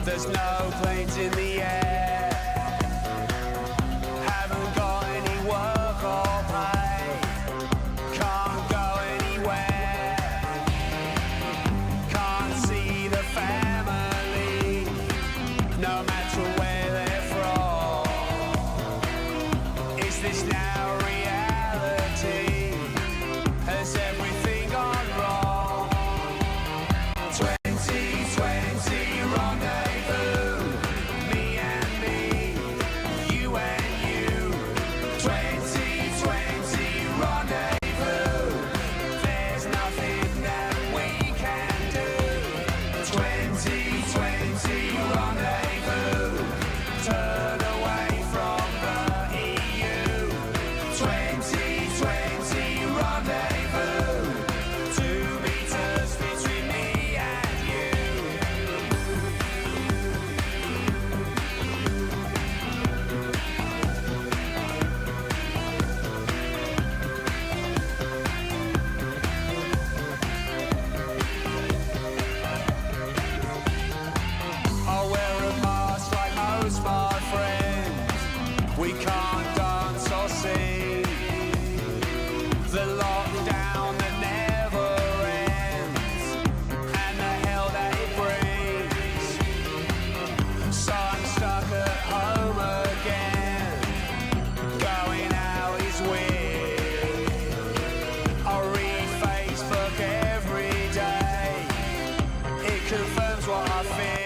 There's no planes in the air. Haven't got any work or pay. Can't go anywhere. Can't see the family, no matter where they're from. Is this now reality? Has everything gone wrong? 2020 rendezvous, me and me, you and you. 2020 rendezvous, there's nothing that we can do. 2020 rendezvous, turn away from the EU. 2020 rendezvous, 2 meters between me and you. I'll wear a mask like most my friends. We can't dance or sing. The lockdown that never ends, and the hell that it brings. So I'm stuck at home again. Going out is weird. I read Facebook every day. It confirms what I fear.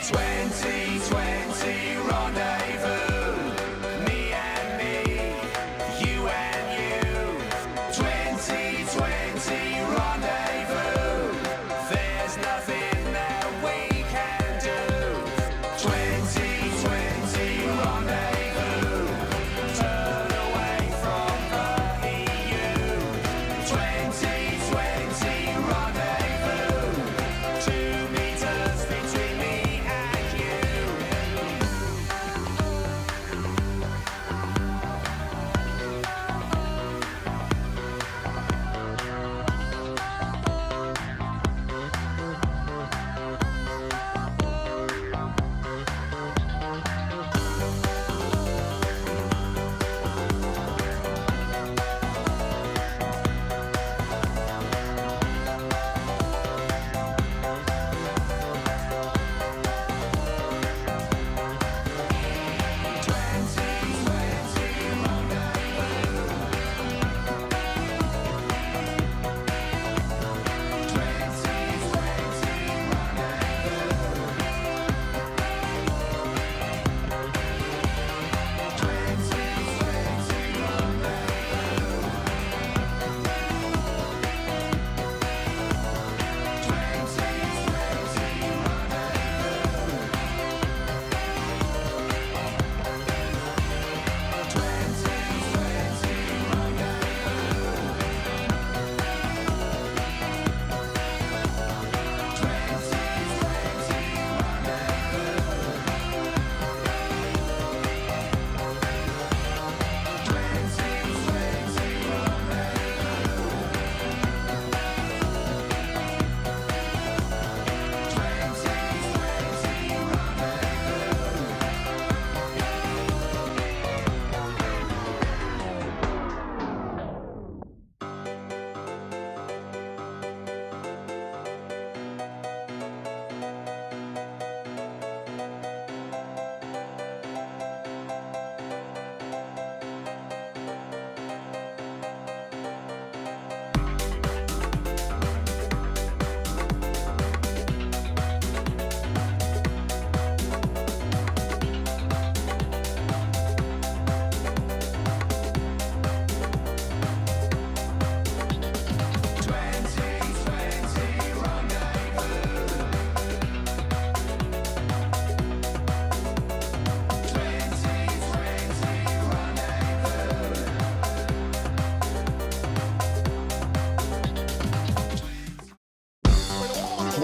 2020 rendezvous, me and me, you and you.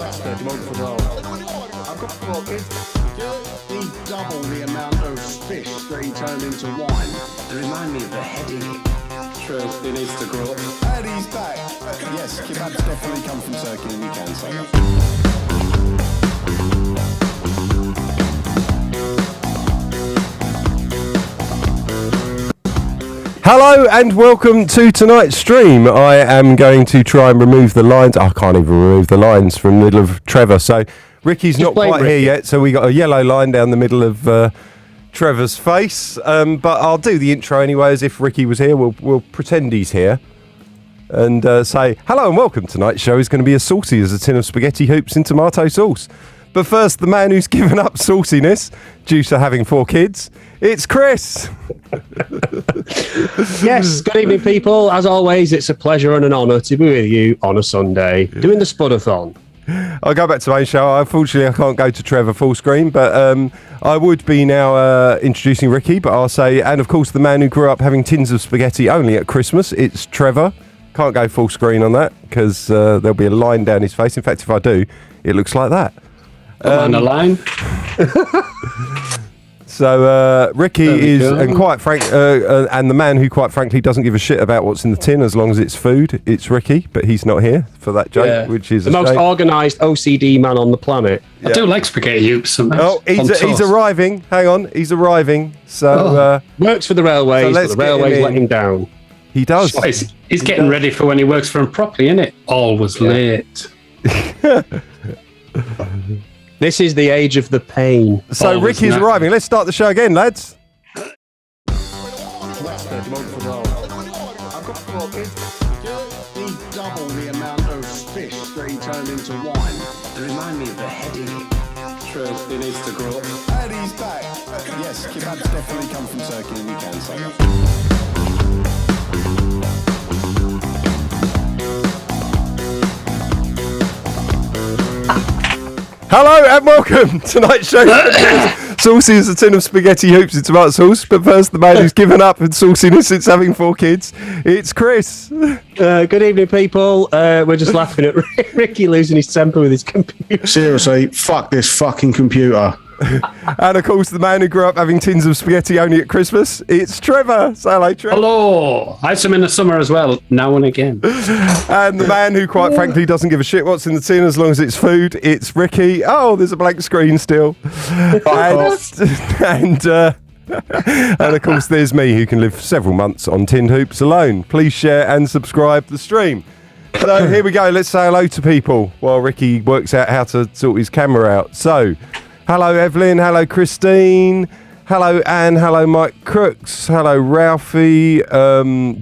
Western, Montreal. I've got 4 kids. He doubled the amount of fish that he turned into wine. They remind me of a headache. True, he needs to grow up. And he's back. Yes, kebabs definitely come from Turkey, and you can say that. Hello and welcome to tonight's stream. I am going to try and remove the lines. I can't even remove the lines from the middle of Trevor. So Ricky's not quite here yet. So we got a yellow line down the middle of Trevor's face. But I'll do the intro anyway, as if Ricky was here. We'll pretend he's here and say hello and welcome. Tonight's show is going to be as saucy as a tin of spaghetti hoops in tomato sauce. But first, the man who's given up sauciness due to having 4 kids, it's Chris. Yes, good evening, people. As always, it's a pleasure and an honour to be with you on a Sunday doing the Spudathon. I'll go back to my own show. Unfortunately, I can't go to Trevor full screen, but I would be now introducing Ricky, but I'll say, and of course, the man who grew up having tins of spaghetti only at Christmas, it's Trevor. Can't go full screen on that because there'll be a line down his face. In fact, if I do, it looks like that. On the line. So Ricky is, and quite frank, and the man who quite frankly doesn't give a shit about what's in the tin as long as it's food. It's Ricky, but he's not here for that joke, which is the most organised OCD man on the planet. I do like spaghetti hoops. Oh, he's arriving. Hang on, he's arriving. So works for the railways, but the railways let him down. He does. Oh, he's getting ready for when he works for him properly, isn't it? Always late. This is the age of the pain. So Ricky's arriving. Let's start the show again, lads. Western, Montreal. I've got 4 kids. He doubled the amount of fish that he turned into wine. They remind me of a headache. True, he needs to grow up. And he's back. Yes, kebabs definitely come from Turkey, and you can say that. Hello and welcome. Tonight's show saucy as a tin of spaghetti hoops in tomato sauce. But first, the man who's given up in sauciness since having 4 kids, it's Chris. Good evening, people. We're just laughing at Ricky losing his temper with his computer. Seriously, fuck this fucking computer. And of course, the man who grew up having tins of spaghetti only at Christmas, it's Trevor. Say hello, Trevor. Hello. I have some in the summer as well, now and again. And the man who quite frankly doesn't give a shit what's in the tin as long as it's food, it's Ricky. Oh, there's a blank screen still. And of course, there's me who can live several months on tin hoops alone. Please share and subscribe the stream. So here we go. Let's say hello to people while Ricky works out how to sort his camera out. So, hello Evelyn, hello Christine, hello Anne, hello Mike Crooks, hello Ralphie,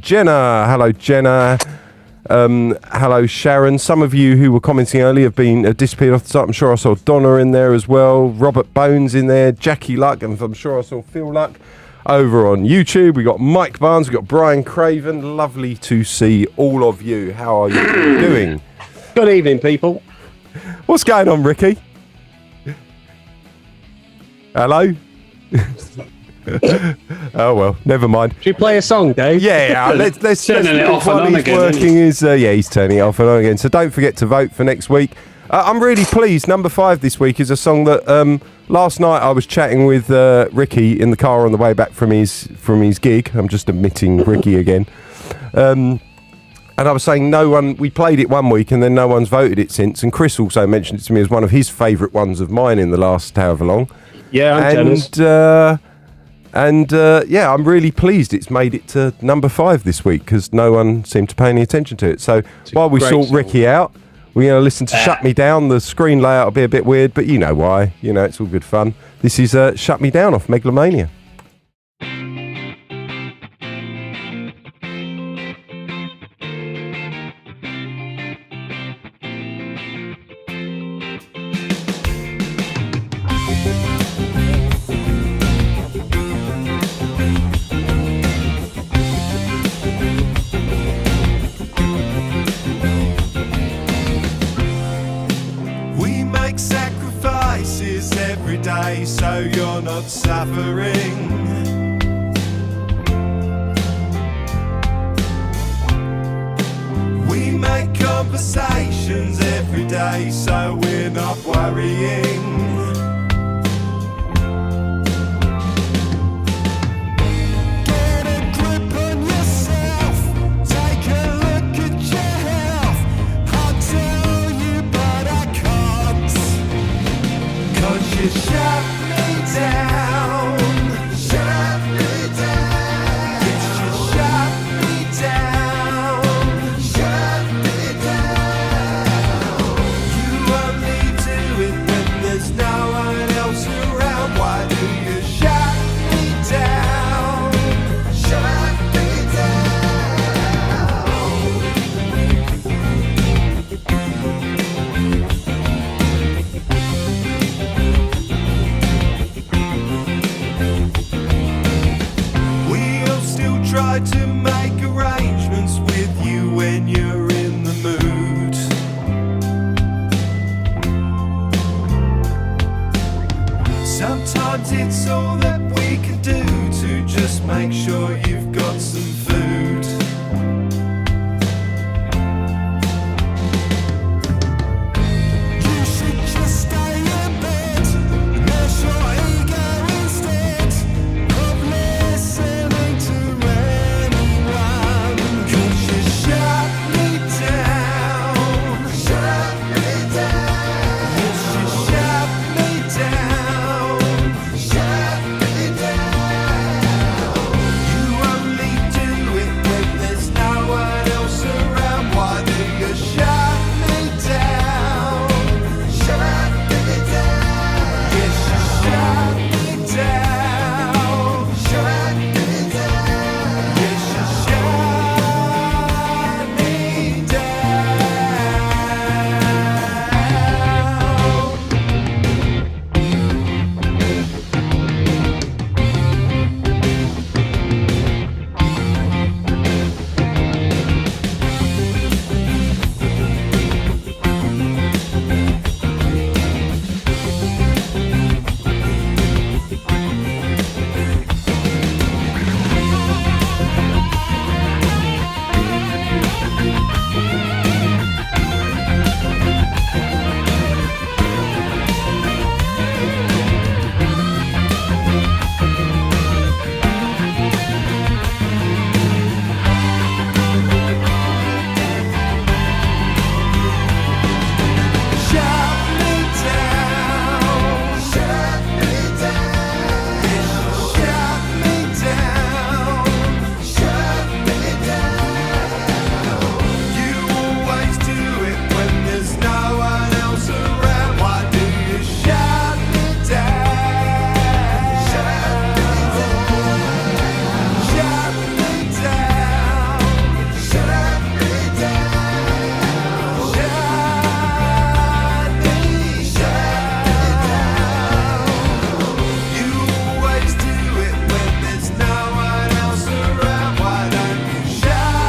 Jenna, hello Jenna, hello Sharon. Some of you who were commenting earlier have been disappeared off the site. I'm sure I saw Donna in there as well, Robert Bones in there, Jackie Luck, and I'm sure I saw Phil Luck over on YouTube. We got Mike Barnes, we got Brian Craven. Lovely to see all of you. How are you doing? Good evening, people. What's going on, Ricky? Hello? Oh well, never mind. Should we play a song, Dave? Yeah, let's turning it off and on again. Working is he's turning it off and on again. So don't forget to vote for next week. I'm really pleased. Number 5 this week is a song that last night I was chatting with Ricky in the car on the way back from his gig. I'm just admitting Ricky again. And I was saying we played it one week and then no one's voted it since. And Chris also mentioned it to me as one of his favourite ones of mine in the last however long. Yeah, I'm jealous. Yeah, I'm really pleased it's made it to number 5 this week because no one seemed to pay any attention to it. So while we sort Ricky out, we're going to listen to Shut Me Down. The screen layout will be a bit weird, but you know why. You know, it's all good fun. This is Shut Me Down off Megalomania. So you're not suffering. We make conversations every every day, so we're not worrying. Get a grip on yourself, take a look at your health. I'll tell you, but I can't. 'Cause you shut me down. Shut me down. Yes, you shut me down. Shut me down. You only do it when there's no one else around. Why do you shut me down? Shut me We'll still try to make arrangements with you when you're in the mood. Sometimes it's all that we can do to just make sure you've got some food. You should just stay in bed, nurse your ego instead of listening to anyone. 'Cause you shut me down. Shut me down. Yes, you shut me down. Shut me down. You only do it when there's no one else around. Why do you shut me down? Shut me down. Yes, you shut me down. Shut me down. Yes, you shut me down. Shut me down. Shut me down. Yes, you shut me down. Shut me down. You always do it when there's no one else around. Why do you shut me down? Shut me down. Shut me down. Shut me down. Shut me down. You always do it when there's no one else around. Why don't you shut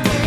me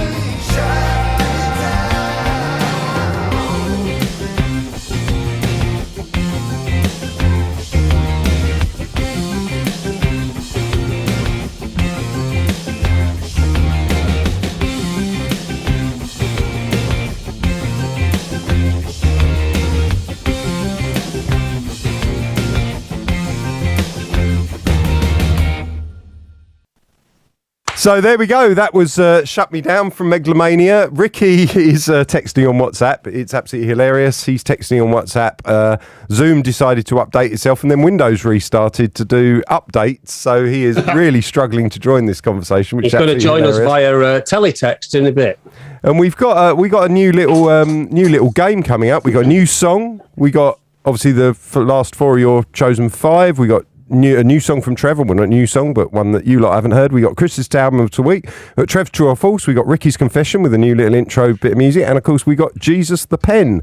So there we go. That was Shut Me Down from Megalomania. Ricky is texting on WhatsApp. It's absolutely hilarious. He's texting on WhatsApp. Zoom decided to update itself and then Windows restarted to do updates. So he is really struggling to join this conversation. Which He's is going to join hilarious. us via teletext in a bit. And we've got a new little game coming up. We got a new song. We got obviously the last four of your chosen five. We got a new song from Trevor. Well, not a new song, but one that you lot haven't heard. We got Chris's album of the week. We got Trev True or False. We got Ricky's Confession with a new little intro bit of music, and of course we got Jesus the Pen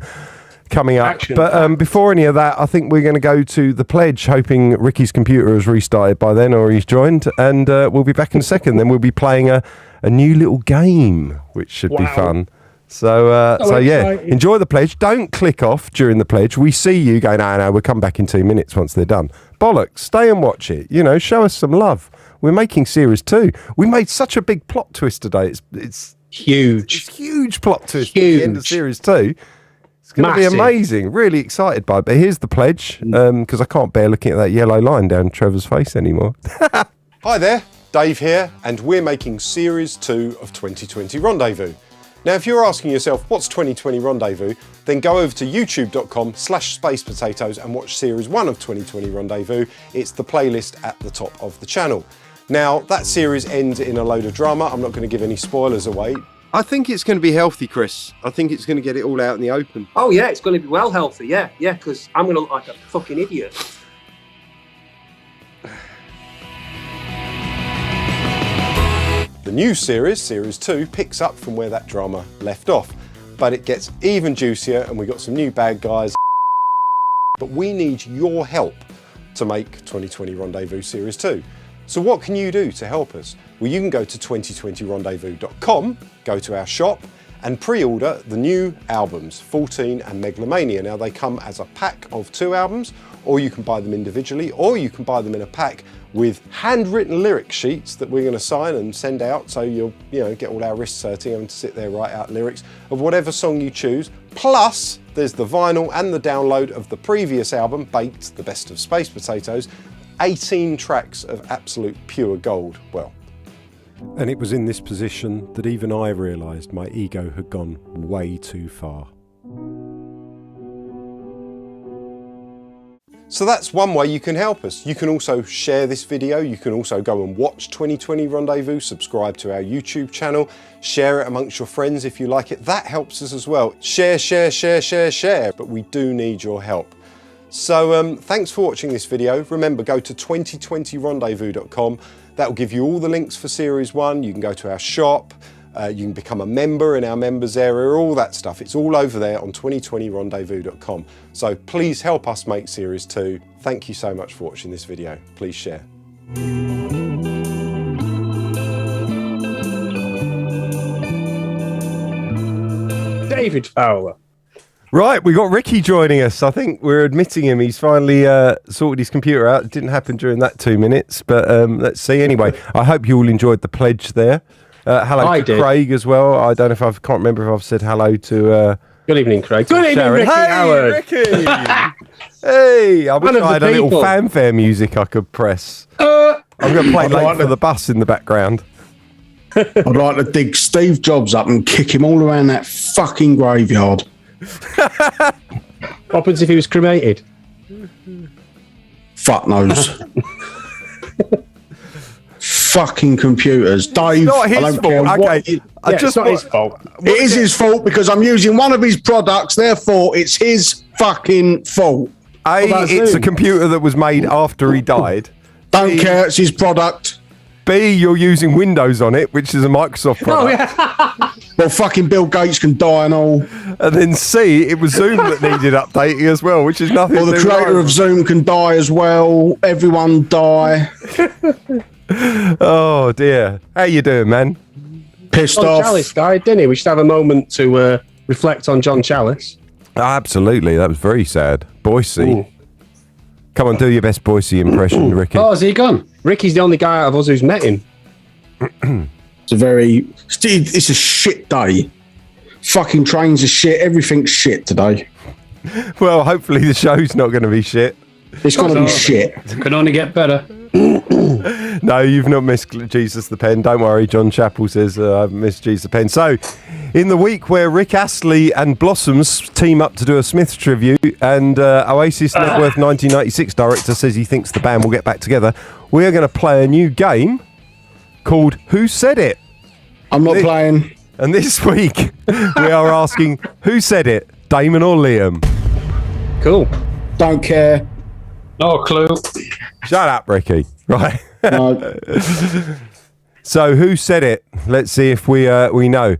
coming up. Action. But before any of that, I think we're going to go to the pledge, hoping Ricky's computer has restarted by then or he's joined, and we'll be back in a second. Then we'll be playing a new little game, which should be fun. So, yeah, enjoy the pledge. Don't click off during the pledge. We see you going, no, we'll come back in 2 minutes once they're done. Bollocks, stay and watch it. You know, show us some love. We're making series 2. We made such a big plot twist today. It's Huge. Huge plot twist at the end of Huge. series 2. It's going to be Massive. amazing. Really excited by it. But here's the pledge, because I can't bear looking at that yellow line down Trevor's face anymore. Hi there, Dave here, and we're making Series 2 of 2020 Rendezvous. Now, if you're asking yourself, what's 2020 Rendezvous, then go over to youtube.com/spacepotatoes and watch Series 1 of 2020 Rendezvous. It's the playlist at the top of the channel. Now, that series ends in a load of drama. I'm not going to give any spoilers away. I think it's going to be healthy, Chris. I think it's going to get it all out in the open. Oh, yeah, it's going to be well healthy. Yeah, because I'm going to look like a fucking idiot. The new series, Series 2, picks up from where that drama left off, but it gets even juicier and we got some new bad guys. But we need your help to make 2020 Rendezvous Series 2. So what can you do to help us? Well, you can go to 2020rendezvous.com, go to our shop and pre-order the new albums, 14 and Megalomania. Now they come as a pack of 2 albums, or you can buy them individually, or you can buy them in a pack with handwritten lyric sheets that we're going to sign and send out, so you'll get all our wrists hurting having to sit there write out lyrics of whatever song you choose. Plus, there's the vinyl and the download of the previous album, Baked, the best of Space Potatoes, 18 tracks of absolute pure gold. Well, and it was in this position that even I realised my ego had gone way too far. So that's one way you can help us. You can also share this video. You can also go and watch 2020 Rendezvous, subscribe to our YouTube channel, share it amongst your friends if you like it. That helps us as well. Share, share, share, share, share. But we do need your help. So thanks for watching this video. Remember, go to 2020rendezvous.com. That will give you all the links for Series 1. You can go to our shop. You can become a member in our members area, all that stuff. It's all over there on 2020rendezvous.com. So please help us make Series 2. Thank you so much for watching this video. Please share. David Fowler. Right, we got Ricky joining us. I think we're admitting him. He's finally sorted his computer out. It didn't happen during that 2 minutes, but let's see. Anyway, I hope you all enjoyed the pledge there. Hello I to did. Craig as well. I don't know if can't remember if I've said hello to Good evening, Craig. Good evening, Sharon. Ricky Hey, Howard. Ricky! Hey, I wish One of I the had a little people. fanfare music I could press. I'm going to play Late like for the- the Bus in the background. I'd like to dig Steve Jobs up and kick him all around that fucking graveyard. What happens if he was cremated? Fuck knows. Fucking computers. Dave, Not his I don't care fault. what Okay. it- I Yeah, just it's not his fault. It is his fault because I'm using one of his products, therefore it's his fucking fault. A, about it's a Zoom? computer that was made after he died. Don't care, it's his product. B, you're using Windows on it, which is a Microsoft product. Well, fucking Bill Gates can die and all. And then C, it was Zoom that needed updating as well, which is nothing Or the to do with creator of Zoom can die as well. Everyone die. Oh dear. How you doing, man? Pissed John off. Chalice died, didn't he? We should have a moment to reflect on John Chalice. Absolutely, that was very sad. Boise. Ooh. Come on, do your best Boise impression, Ricky. Oh, has he gone? Ricky's the only guy out of us who's met him. It's a shit day. Fucking trains are shit. Everything's shit today. Well, hopefully the show's not going to be shit. It's going to be shit. Can only get better. No, you've not missed Jesus the Pen. Don't worry, John Chappell says I've missed Jesus the Pen. So, in the week where Rick Astley and Blossoms team up to do a Smiths tribute and Oasis Net Worth 1996 director says he thinks the band will get back together, we are going to play a new game called Who Said It? I'm not playing. And this week, we are asking, who said it, Damon or Liam? Cool. Don't care. No clue. Shut up, Ricky. Right. No. So, who said it? Let's see if we know.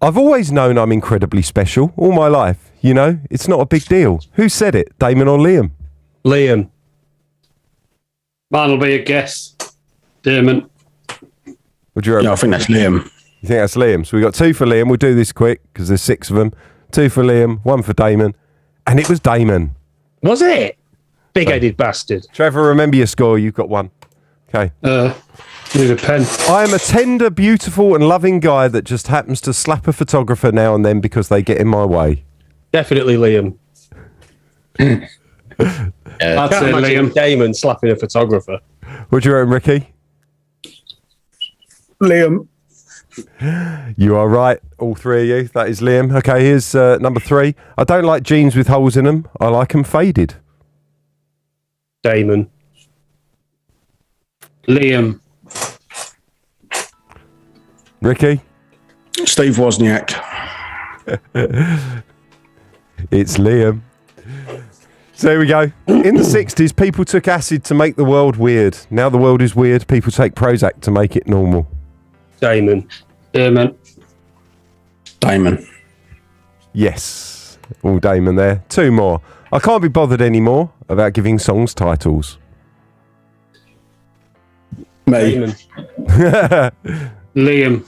I've always known I'm incredibly special all my life. You know, it's not a big deal. Who said it, Damon or Liam? Liam. Mine will be a guess. Damon. Would you reckon? Yeah, I think that's Liam. You think that's Liam? So we got 2 for Liam. We'll do this quick because there's 6 of them. 2 for Liam, 1 for Damon, and it was Damon. Was it? Big-headed bastard. Trevor, remember your score. You've got 1. Okay. Need a pen. I am a tender, beautiful, and loving guy that just happens to slap a photographer now and then because they get in my way. Definitely Liam. I'd Can't say imagine Liam. Damon slapping a photographer. What do you reckon, Ricky? Liam. You are right, all three of you. That is Liam. Okay, here's number 3. I don't like jeans with holes in them. I like them faded. Damon. Liam. Ricky? Steve Wozniak. It's Liam. So here we go. In the 60s, people took acid to make the world weird. Now the world is weird. People take Prozac to make it normal. Damon. Damon. Damon. Yes. All Damon there. 2 more. I can't be bothered anymore about giving songs titles. Me. Damon. Liam.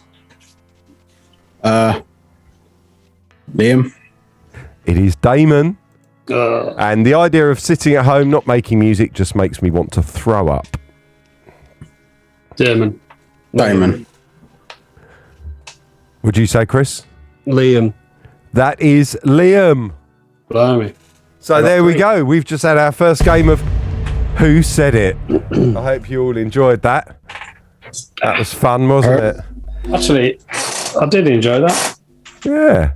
Liam. It is Damon. Uh, And the idea of sitting at home not making music just makes me want to throw up. Damon. Damon. Would you say, Chris? Liam. That is Liam. Blimey. So there we go. We've just had our first game of Who Said It. I hope you all enjoyed that. That was fun, wasn't it? Actually, I did enjoy that. Yeah.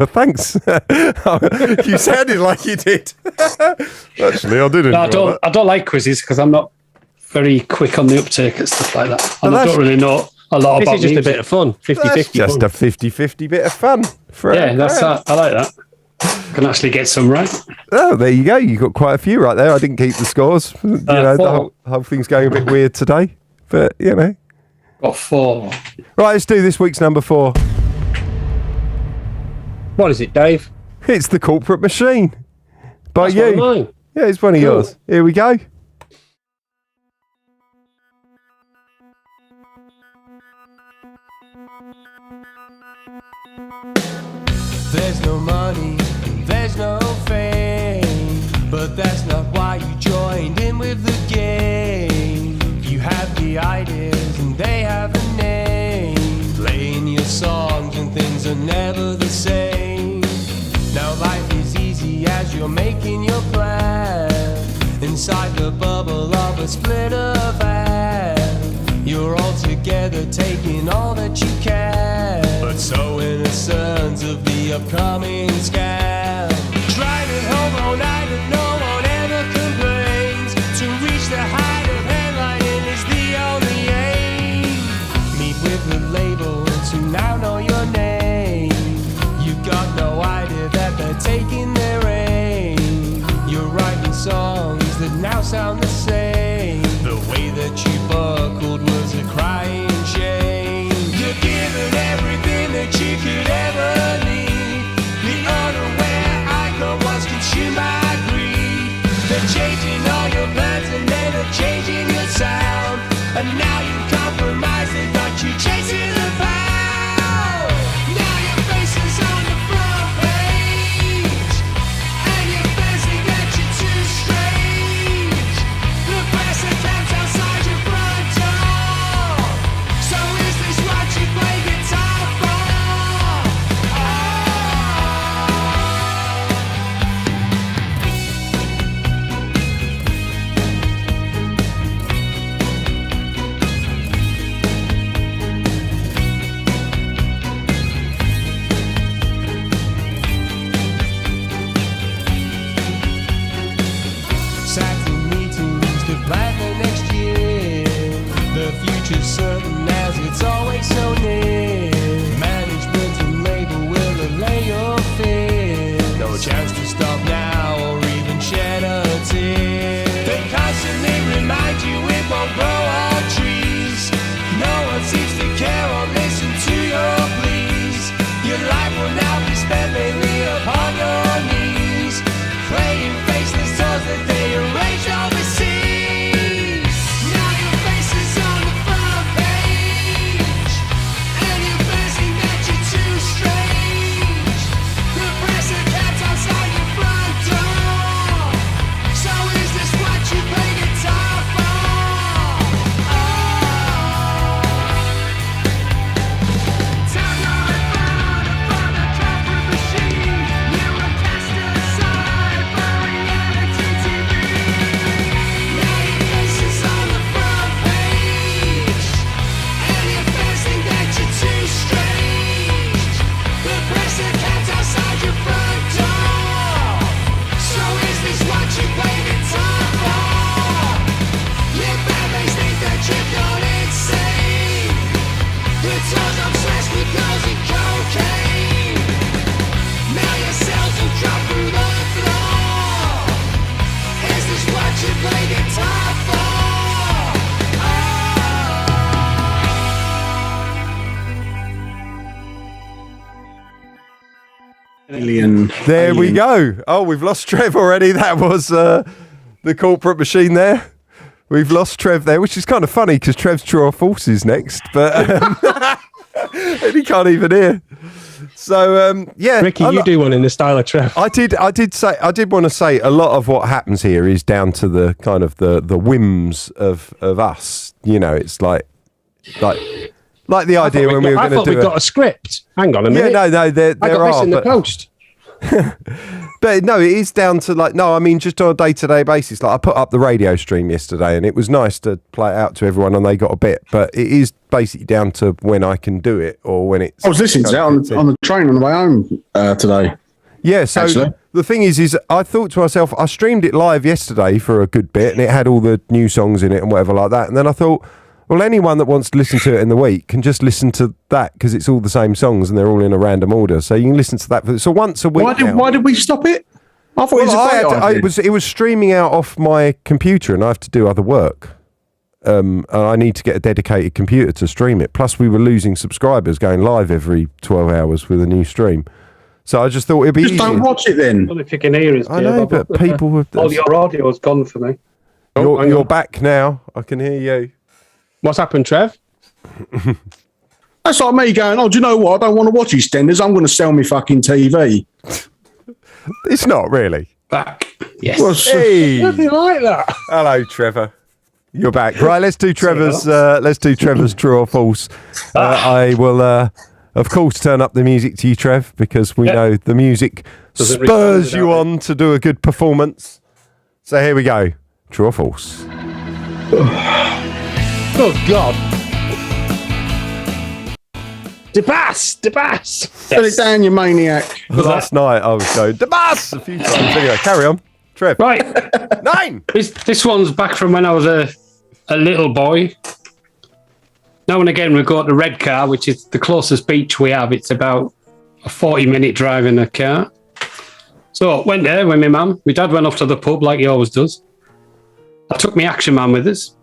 Thanks. You sounded like you did. Actually, I did enjoy that. I don't like quizzes because I'm not very quick on the uptake and stuff like that. And I that's- don't really know a lot This about is just music. a bit of fun. 50-50 That's just fun. a 50-50 bit of fun. For Yeah, that's that. I like that. Can actually get some right. Oh, there you go. You got quite a few right there. I didn't keep the scores. You know, the 4. whole thing's going a bit weird today. But, you know. Got 4. Right, let's do this week's number 4. What is it, Dave? It's The Corporate Machine. By That's you. one of mine. Yeah, it's one of Cool. yours. Here we go. There's no money, there's no fame, but that's not why you joined in with the game. You have the ideas and they have a name, playing your songs and things are never the same. Now life is easy as you're making your plan, inside the bubble of a splinter van. You're all together taking all that you can, but so innocent of the upcoming scam. Driving home all night and no one ever complains. To reach the height of headlining is the only aim. Meet with the labels who now know your name. You got no idea that they're taking their aim. You're writing songs that now sound the same. The way that you buckled was a crying shame. You're given everything that you could ever need. The unaware icon was consumed by greed. They're changing all your plans and then they're changing your sound. And now you compromise, they got you chasing the pound. Now your face is on the front page, and you're busy that you're too strange. The press attempts outside your front door. So is this what you play guitar for? Saturn meetings to plan the next year. The future's certain as it's always so near. Management and labor will allay your fear. No chance to stop now or even shed a tear. They constantly remind you it won't grow on trees. No one seems to care or listen to your pleas. Your life will now be spent mainly upon your knees, playing faceless tours that they arrange overseas. Now your face is on the front page. Predators obsessed with girls and cocaine. Million cells will drop through the floor. Is this what you play guitar for? Alien. There we go. Oh, we've lost Trev already. That was the corporate machine there. We've lost Trev there, which is kind of funny because Trev's true or false is next, but and he can't even hear. So yeah, Ricky, you do one in the style of Trev. I did want to say a lot of what happens here is down to the kind of the whims of us. You know, it's like the idea when we were I going to thought do we got a script. Hang on a minute. Yeah, no, there I got this are. in the But, post. but no, it is down to I mean, just on a day-to-day basis. Like I put up the radio stream yesterday, and it was nice to play it out to everyone, and they got a bit. But it is basically down to when I can do it or when it's. I was listening to that on the train on the way home today. Yeah, so Actually. the thing is I thought to myself, I streamed it live yesterday for a good bit, and it had all the new songs in it and whatever like that. And then I thought, well, anyone that wants to listen to it in the week can just listen to that because it's all the same songs and they're all in a random order. So you can listen to that. So once a week. Why did we stop it? I thought it was a great idea. It was streaming out off my computer, and I have to do other work. And I need to get a dedicated computer to stream it. Plus, we were losing subscribers going live every 12 hours with a new stream. So I just thought it'd be Just don't watch it then. Well, if you can hear us, I know, but people would. all your audio's gone for me. You're back now. I can hear you. What's happened, Trev? That's like me going, oh, do you know what? I don't want to watch EastEnders. I'm going to sell me fucking TV. It's not really. Back. Yes. Well, Hey, Nothing like that. hello, Trevor. You're back. Right, let's do Trevor's true or false. I will, of course, turn up the music to you, Trev, because we know the music Doesn't spurs respond you without on to do a good performance. So here we go. True or false? Oh, God. DeBass. Put it down, you maniac. Last night I was going, the bus! A few times. Anyway, carry on. Trev. Right. 9! This one's back from when I was a little boy. Now and again, we go to Redcar, which is the closest beach we have. It's about a 40-minute drive in a car. So went there with my mum. My dad went off to the pub like he always does. I took my Action Man with us.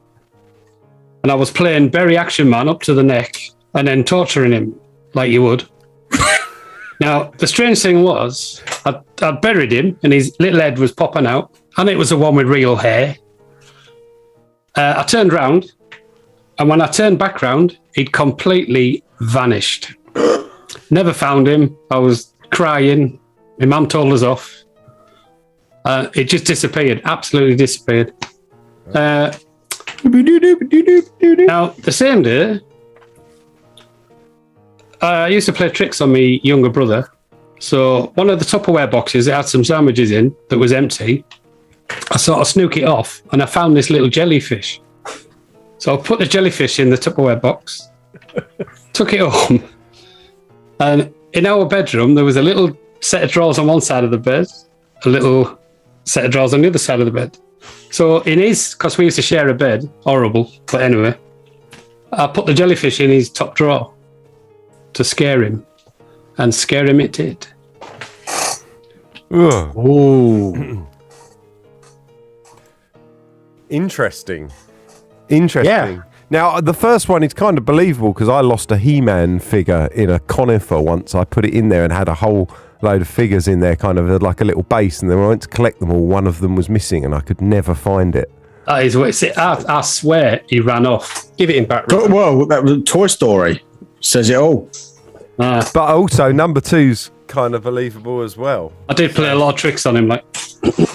And I was playing Berry Action Man up to the neck and then torturing him like you would. Now, the strange thing was, I buried him and his little head was popping out, and it was the one with real hair. I turned round, and when I turned back round, he'd completely vanished. Never found him. I was crying. My mum told us off. It just disappeared, absolutely disappeared. Now, the same day, I used to play tricks on my younger brother. So one of the Tupperware boxes, it had some sandwiches in that was empty. I sort of snook it off and I found this little jellyfish. So I put the jellyfish in the Tupperware box, took it home. And in our bedroom, there was a little set of drawers on one side of the bed, a little set of drawers on the other side of the bed. So in his, because we used to share a bed, horrible, but anyway, I put the jellyfish in his top drawer to scare him, and scare him it did. Ugh. Ooh. Interesting. Yeah. Now, the first one is kind of believable because I lost a He-Man figure in a conifer once. I put it in there and had a whole load of figures in there, kind of like a little base, and then when I went to collect them all, one of them was missing and I could never find it. That is what it's. I swear he ran off. Give it in back. But, well, that was Toy Story. Says it all. But also, number 2's kind of believable as well. I did play a lot of tricks on him, like.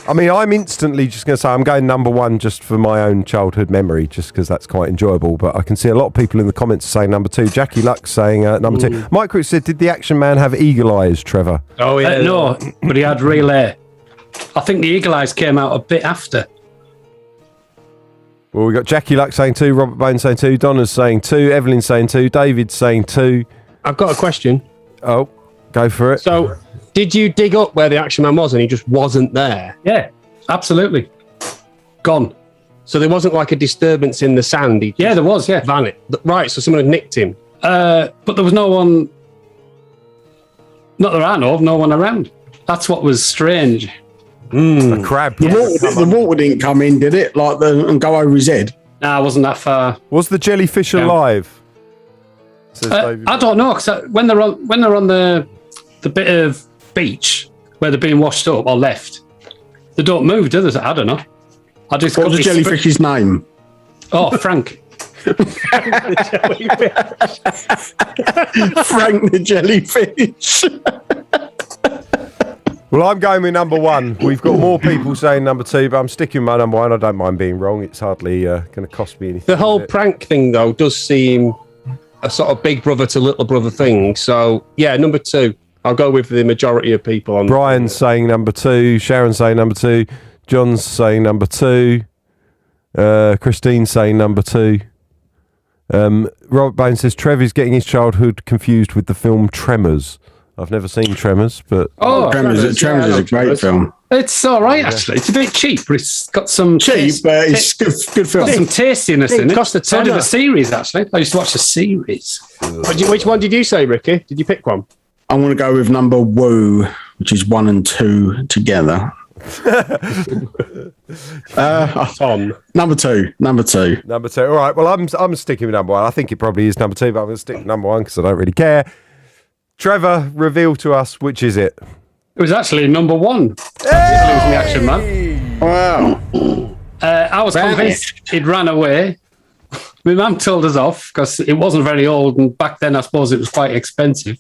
I mean, I'm instantly just going to say I'm going number 1 just for my own childhood memory, just because that's quite enjoyable. But I can see a lot of people in the comments saying number 2. Jackie Lux saying number 2. Mike Root said, did the Action Man have eagle eyes, Trevor? Oh, yeah. No, but he had real hair. I think the eagle eyes came out a bit after. Well, we got Jackie Lux saying 2, Robert Bone saying 2, Donna's saying 2, Evelyn saying 2, David saying 2. I've got a question. Oh, go for it. So, did you dig up where the Action Man was and he just wasn't there? Yeah, absolutely. Gone. So there wasn't like a disturbance in the sand? Yeah, there was, yeah. Vanished. Right, so someone had nicked him. But there was no one. Not that I know of, no one around. That's what was strange. A crab. The water didn't come in, did it? And go over his head? Nah, I wasn't that far. Was the jellyfish alive? Says David. I don't know, because when they're on the bit of beach where they're being washed up or left, they don't move, do they? I don't know. What was the jellyfish's name? Oh, Frank. Frank the jellyfish. Well, I'm going with number one. We've got more people saying number two, but I'm sticking with my number one. I don't mind being wrong. It's hardly going to cost me anything. The whole prank thing, though, does seem a sort of big brother to little brother thing. So, yeah, number two. I'll go with the majority of people on. Brian's saying number two. Sharon's saying number two. John's saying number two. Christine's saying number two. Robert Bain says Trev is getting his childhood confused with the film Tremors. I've never seen Tremors, but Tremors is a great film. It's all right, actually. It's a bit cheap, but it's got some but it's good film. Got some tastiness in it. Cost a So did tenner. the series, actually. I used to watch the series. Which one did you say, Ricky? Did you pick one? I'm going to go with number Woo, which is 1 and 2 together. Tom. Number two. number two. All right. Well, I'm sticking with number one. I think it probably is number two, but I'm going to stick with number one because I don't really care. Trevor, reveal to us which is it. It was actually number one. Losing action, man. Wow. I was convinced he'd ran away. My mum told us off because it wasn't very old, and back then I suppose it was quite expensive.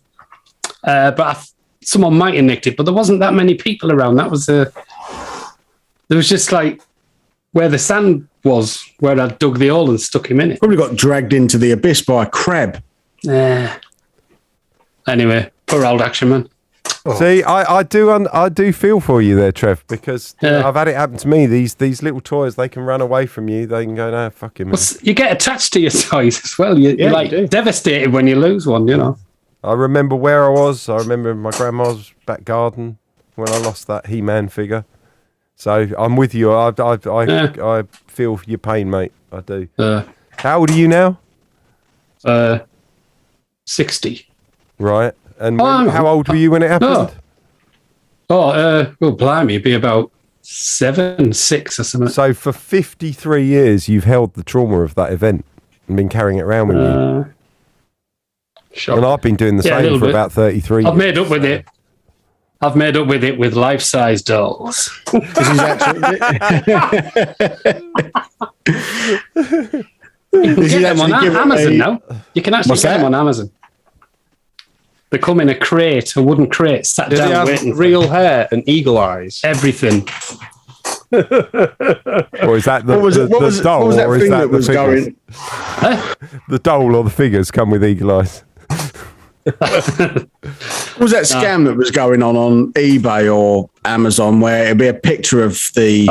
But someone might have nicked it, but there wasn't that many people around. There was just like where the sand was, where I dug the hole and stuck him in it. Probably got dragged into the abyss by a crab. Anyway, poor old action man. See, I do feel for you there, Trev, because I've had it happen to me. These little toys, they can run away from you. They can go, no, fuck him. You get attached to your toys as well. You're like devastated when you lose one, you know. I remember where I was. I remember my grandma's back garden when I lost that He-Man figure. So I'm with you. I feel your pain, mate. I do. How old are you now? 60. Right. And how old were you when it happened? Well, blimey, it'd be about 7, 6 or something. So for 53 years, you've held the trauma of that event and been carrying it around with you. And I've been doing the same for about 33 years. I've made up with it. I've made up with it with life-size dolls. This is actually... You can get them on Amazon now. You can actually get them on Amazon. They come in a wooden crate, sat down waiting. Real hair and eagle eyes. Everything. Or is that the doll, or is that the figures? The doll or the figures come with eagle eyes? What was that scam that was going on eBay or Amazon where it'd be a picture of the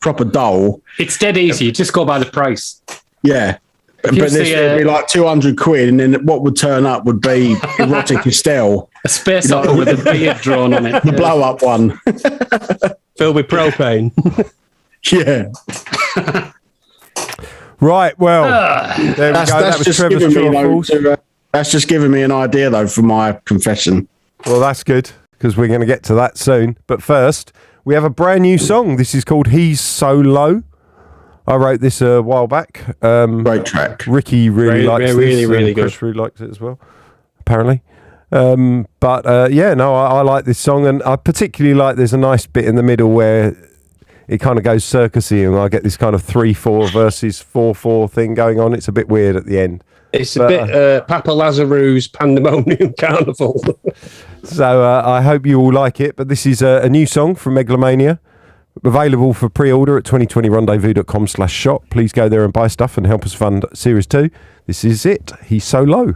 proper doll? It's dead easy. You just go by the price. Yeah. But this would be like 200 quid, and then what would turn up would be erotic Estelle. A space opera with a beard drawn on it. The blow-up one. Filled with propane. Yeah. Right, well, there we go. That was Trevor's true or false. That's just giving me an idea, though, for my confession. Well, that's good, because we're going to get to that soon. But first, we have a brand new song. This is called He's So Low. I wrote this a while back. Great track. Ricky really likes this. Really good. Chris really likes it as well, apparently. I like this song, and I particularly like there's a nice bit in the middle where it kind of goes circusy, and I get this kind of 3/4 versus 4/4 thing going on. It's a bit weird at the end. It's a bit Papa Lazaru's Pandemonium Carnival. So I hope you all like it. But this is a new song from Megalomania. Available for pre-order at 2020rendezvous.com/shop. Please go there and buy stuff and help us fund Series 2. This is it. He's So Low.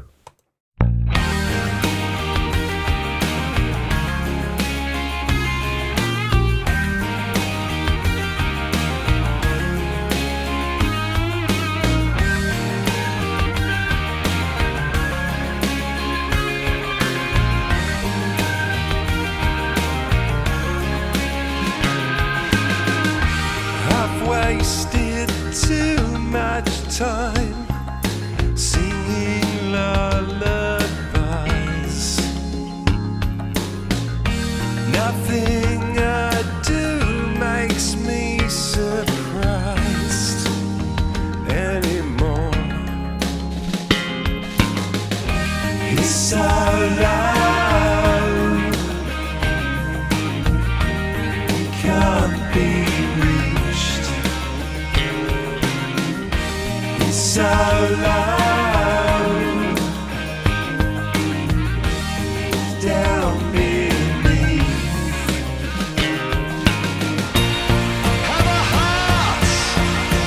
Wasted too much time seeing It's so loud, it can't be reached. It's so loud, down beneath. Have a heart for the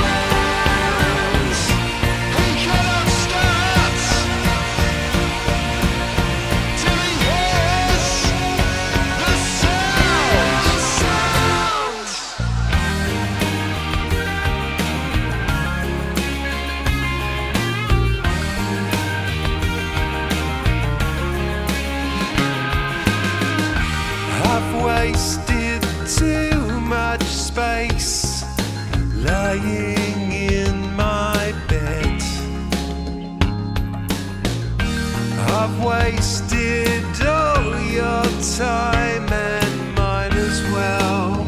undergrounds. He cannot start till he hears the sound. I've wasted too much space lying in my bed. I've wasted all your time and mine as well.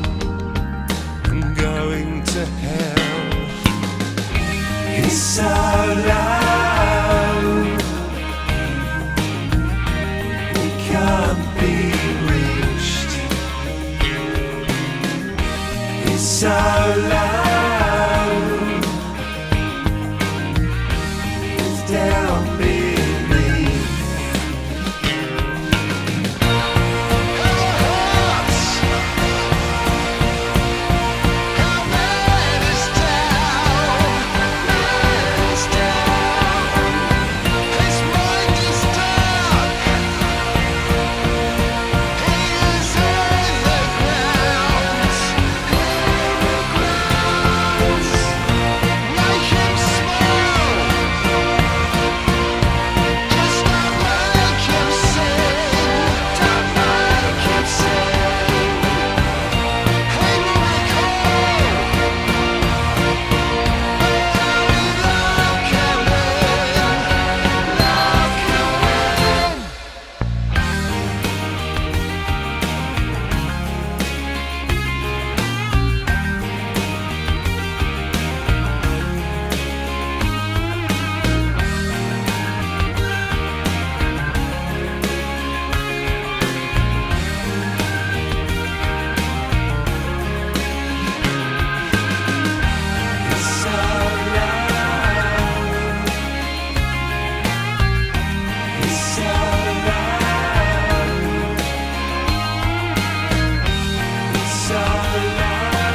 I'm going to hell. It's so loud, it can't be reached. It's so loud, it's down beneath. Our man is down, his mind is dark. He is in the grounds, make him smile. Just don't make him sing, don't make him sing. He will recall, love can win, love can win. It's so loud, it's so loud, it's so loud,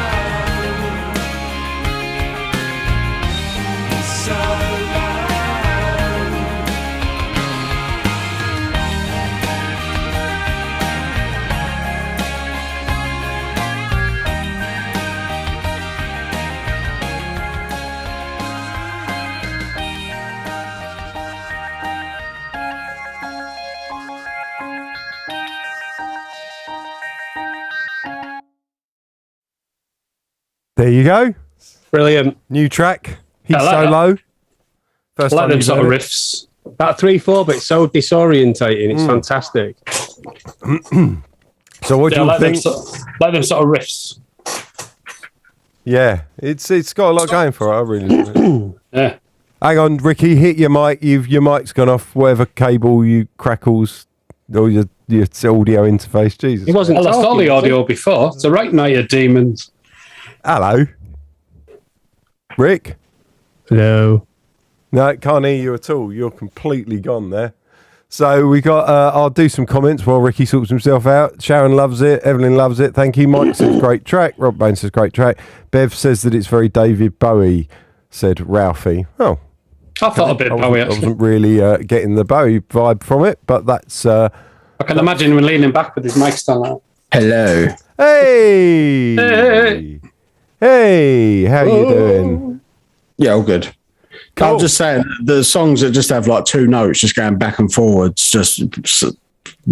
it's so loud. There you go. Brilliant. New track. He's I like so that. low. First I like time them you've sort of heard it? riffs. That 3/4 bit's so disorientating. It's fantastic. So what do Yeah, I you like them, think? like them sort of riffs. Yeah, it's got a lot going for it. I really like it. Yeah. Hang on, Ricky, hit your mic. Your mic's gone off. Whatever cable you crackles or your audio interface. Jesus. He wasn't I lost all talking, the was he? audio before. It's a right night of demons. Hello, Rick. Hello. No, can't hear you at all. You're completely gone there. So we got. I'll do some comments while Ricky sorts himself out. Sharon loves it. Evelyn loves it. Thank you. Mike says great track. Rob Bain says great track. Bev says that it's very David Bowie. Said Ralphie. Oh, I thought a bit Bowie, I actually. wasn't really getting the Bowie vibe from it, but that's. I can imagine him leaning back with his mic stand out. Hello. Hey, Hey. hey, how you doing? Yeah, all good. Cool. I'm just saying the songs that just have like two notes just going back and forwards, just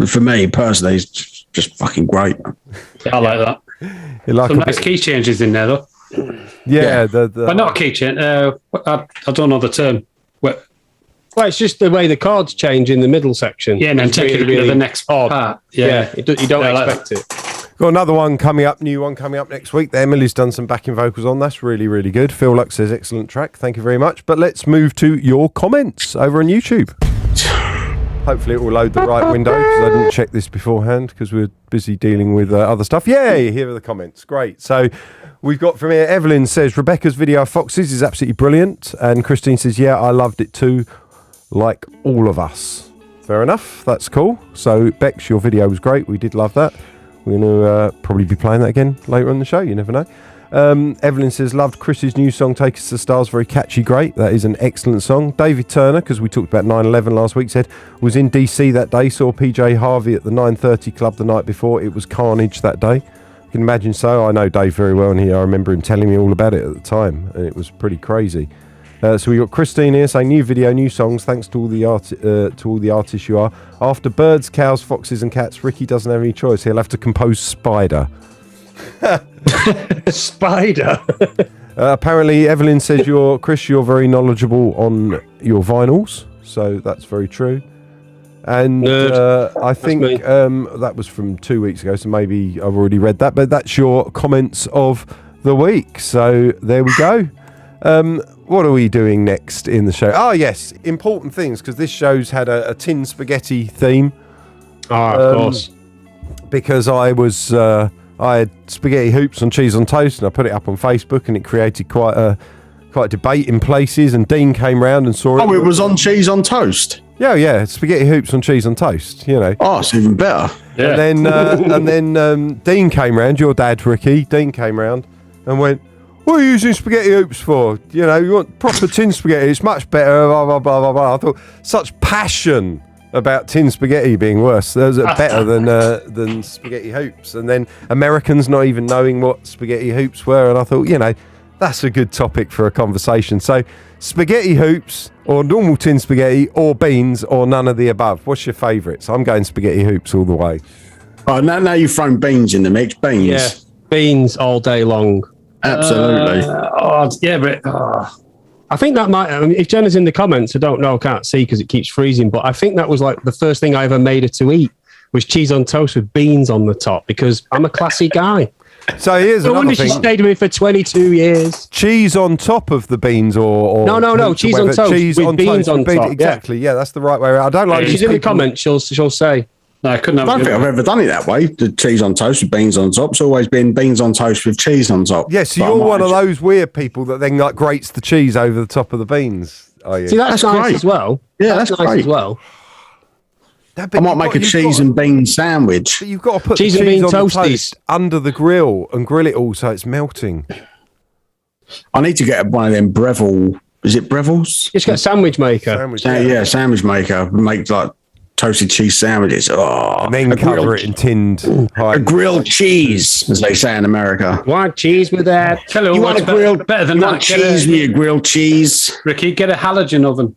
for me personally, it's just fucking great. I like that. You like Some a nice bit- key changes in there, though. Yeah, the But not a key change. I don't know the term. Well, it's just the way the chords change in the middle section. Yeah, and then It's take it into the next odd. part. Yeah, you don't Yeah, I like expect it. Got another one coming up, new one coming up next week. Emily's done some backing vocals on. That's really, really good. Phil Lux says, excellent track. Thank you very much. But let's move to your comments over on YouTube. Hopefully it will load the right window, because I didn't check this beforehand because we were busy dealing with other stuff. Yay! Here are the comments. Great. So we've got from here, Evelyn says, Rebecca's video of Foxes is absolutely brilliant. And Christine says, yeah, I loved it too, like all of us. Fair enough. That's cool. So Bex, your video was great. We did love that. We're going to probably be playing that again later on the show. You never know. Evelyn says, loved Chris's new song, Take Us to the Stars. Very catchy, great. That is an excellent song. David Turner, because we talked about 9/11 last week, said, was in DC that day, saw PJ Harvey at the 9:30 Club the night before. It was carnage that day. You can imagine so. I know Dave very well, and I remember him telling me all about it at the time, and it was pretty crazy. So we got Christine here saying, new video, new songs. Thanks to all the artists you are. After birds, cows, foxes, and cats, Ricky doesn't have any choice. He'll have to compose Spider. Spider. Apparently, Evelyn says, you're very knowledgeable on your vinyls. So that's very true. And I think that was from 2 weeks ago, so maybe I've already read that. But that's your comments of the week. So there we go. What are we doing next in the show? Oh, yes, important things, because this show's had a tin spaghetti theme. Of course. Because I had spaghetti hoops on cheese on toast, and I put it up on Facebook, and it created quite a debate in places. And Dean came round and saw it. Oh, it was on cheese on toast. Yeah, spaghetti hoops on cheese on toast. You know. Oh, it's even better. Yeah. And then Dean came round. Your dad, Ricky. Dean came round and went, what are you using spaghetti hoops for? You know, you want proper tin spaghetti. It's much better. Blah blah blah blah blah. I thought such passion about tin spaghetti being worse. Those are better than spaghetti hoops. And then Americans not even knowing what spaghetti hoops were. And I thought, you know, that's a good topic for a conversation. So spaghetti hoops or normal tin spaghetti or beans or none of the above. What's your favourites? I'm going spaghetti hoops all the way. Oh, now you've thrown beans in the mix. Beans. Yeah, beans all day long. Absolutely. I think that might, if Jenna's in the comments, I don't know, I can't see because it keeps freezing, but I think that was like the first thing I ever made her to eat was cheese on toast with beans on the top, because I'm a classy guy. So here's no another wonder thing. She stayed with me for 22 years. Cheese on top of the beans or No, cheese on toast cheese with on beans toast on with beans. top. Exactly, yeah, that's the right way around. I don't like If she's in the comments, she'll say. No, I couldn't have. I don't think I've ever done it that way. The cheese on toast with beans on top. It's always been beans on toast with cheese on top. Yes, so you're one of those weird people that then like grates the cheese over the top of the beans. Are you? See, that's nice great. as well. Yeah, that's nice great as well. I might make a cheese and bean sandwich. But you've got to put Cheese the and cheese bean on the toasties. toast under the grill and grill it all so it's melting. I need to get one of them Breville. Is it Breville's? Just get a sandwich maker. Sandwich maker. Make like toasted cheese sandwiches. Oh, And then cover it in tinned a grilled cheese, as they say in America. Want cheese with that? Tell you want what's a grilled better than you that. want cheese with your grilled cheese. Ricky, get a halogen oven.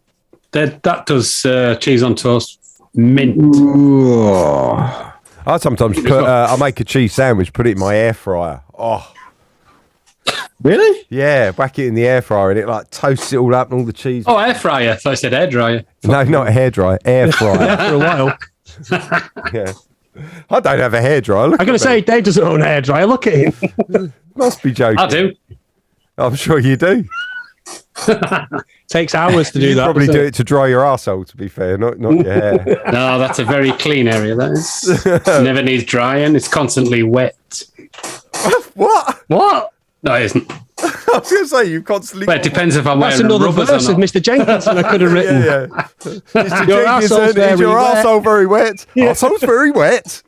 That does cheese on toast. Mint. Ooh. I sometimes put I make a cheese sandwich, put it in my air fryer. Oh Really? yeah, whack it in the air fryer and it like toasts it all up and all the cheese. Oh, air fryer. I thought I said air dryer. No, not a hairdryer, air fryer. For a while. Yeah. I don't have a hairdryer. I'm going to say Dave doesn't own a hairdryer. Look at him. Must be joking. I do. I'm sure you do. Takes hours to do You that. probably doesn't do it to dry your arsehole, to be fair, not your hair. No, that's a very clean area. That is. Never needs drying. It's constantly wet. What? What? No, it isn't. I was going to say, you constantly... But it depends if I'm That's wearing another rubbers verse or of not. Mr. Jenkinson I could have written. Yeah. Mr. Your arsehole's Jenkinson, is your very wet. arsehole very wet? Arsehole's very wet.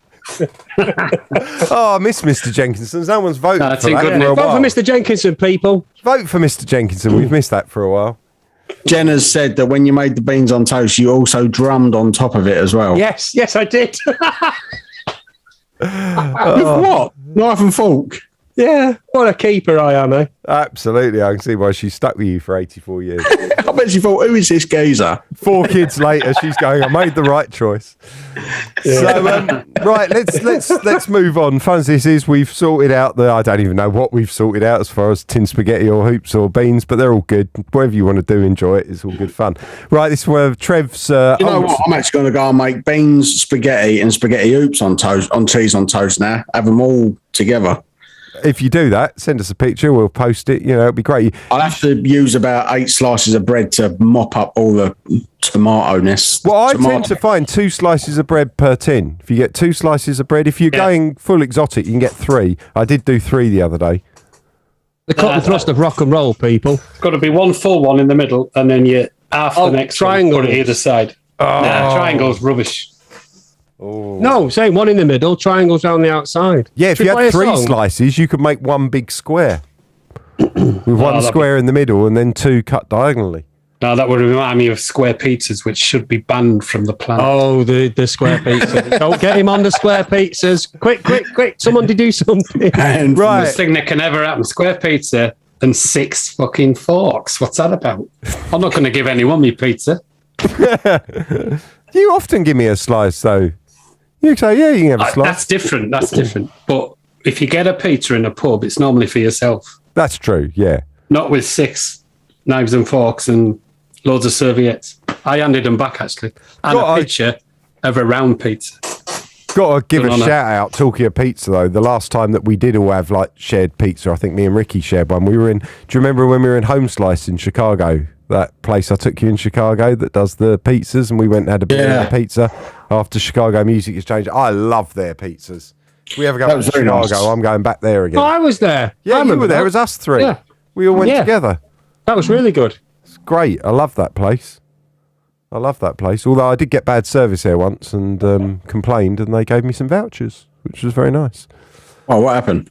Oh, I miss Mr. Jenkinson. No one's voted That's for a that good for a name. Vote while. for Mr. Jenkinson, people. Vote for Mr. Jenkinson. We've missed that for a while. Jenna's said that when you made the beans on toast, you also drummed on top of it as well. Yes, I did. With what? Knife and fork. Yeah, what a keeper I am, eh? Absolutely. I can see why she's stuck with you for 84 years. I bet she thought, who is this geezer? 4 kids later, she's going, I made the right choice. So, right, let's move on. Fun as this is, we've sorted out I don't even know what we've sorted out as far as tin spaghetti or hoops or beans, but they're all good. Whatever you want to do, enjoy it. It's all good fun. Right, this is where Trev's... you know what? I'm actually going to go and make beans, spaghetti and spaghetti hoops on cheese on toast now. Have them all together. If you do that, send us a picture. We'll post it. You know, it'll be great. I'll have to use about 8 slices of bread to mop up all the tomato-ness. Well, I tend to find 2 slices of bread per tin. If you get 2 slices of bread, if you're going full exotic, you can get 3. I did do 3 the other day. The cut and thrust of rock and roll, people. It's got to be one full one in the middle, and then you half the next triangle one, put it either side. Nah, triangle's rubbish. No, say one in the middle, triangles down the outside. Yeah, if you had 3 slices, you could make one big square. With one square in the middle and then 2 cut diagonally. No, that would remind me of square pizzas, which should be banned from the planet. Oh, the square pizzas. Don't get him on the square pizzas. Quick. Someone to do something. And right. The thing that can never happen, square pizza and 6 fucking forks. What's that about? I'm not going to give anyone me pizza. You often give me a slice, though. You say, yeah, you can have a slice. That's different. But if you get a pizza in a pub, it's normally for yourself. That's true, yeah. Not with 6 knives and forks and loads of serviettes. I handed them back, actually. And a picture of a round pizza. Got to give a shout out, talking of pizza, though. The last time that we did all have, shared pizza, I think me and Ricky shared one. Do you remember when we were in Home Slice in Chicago? That place I took you in Chicago that does the pizzas, and we went and had a bit of pizza after Chicago Music Exchange. I love their pizzas. If we ever go back to Chicago, nice. I'm going back there again. Oh, I was there. Yeah, you were there. It was us 3. Yeah. We all went together. That was really good. It's great. I love that place. Although I did get bad service there once and complained, and they gave me some vouchers, which was very nice. Oh, what happened?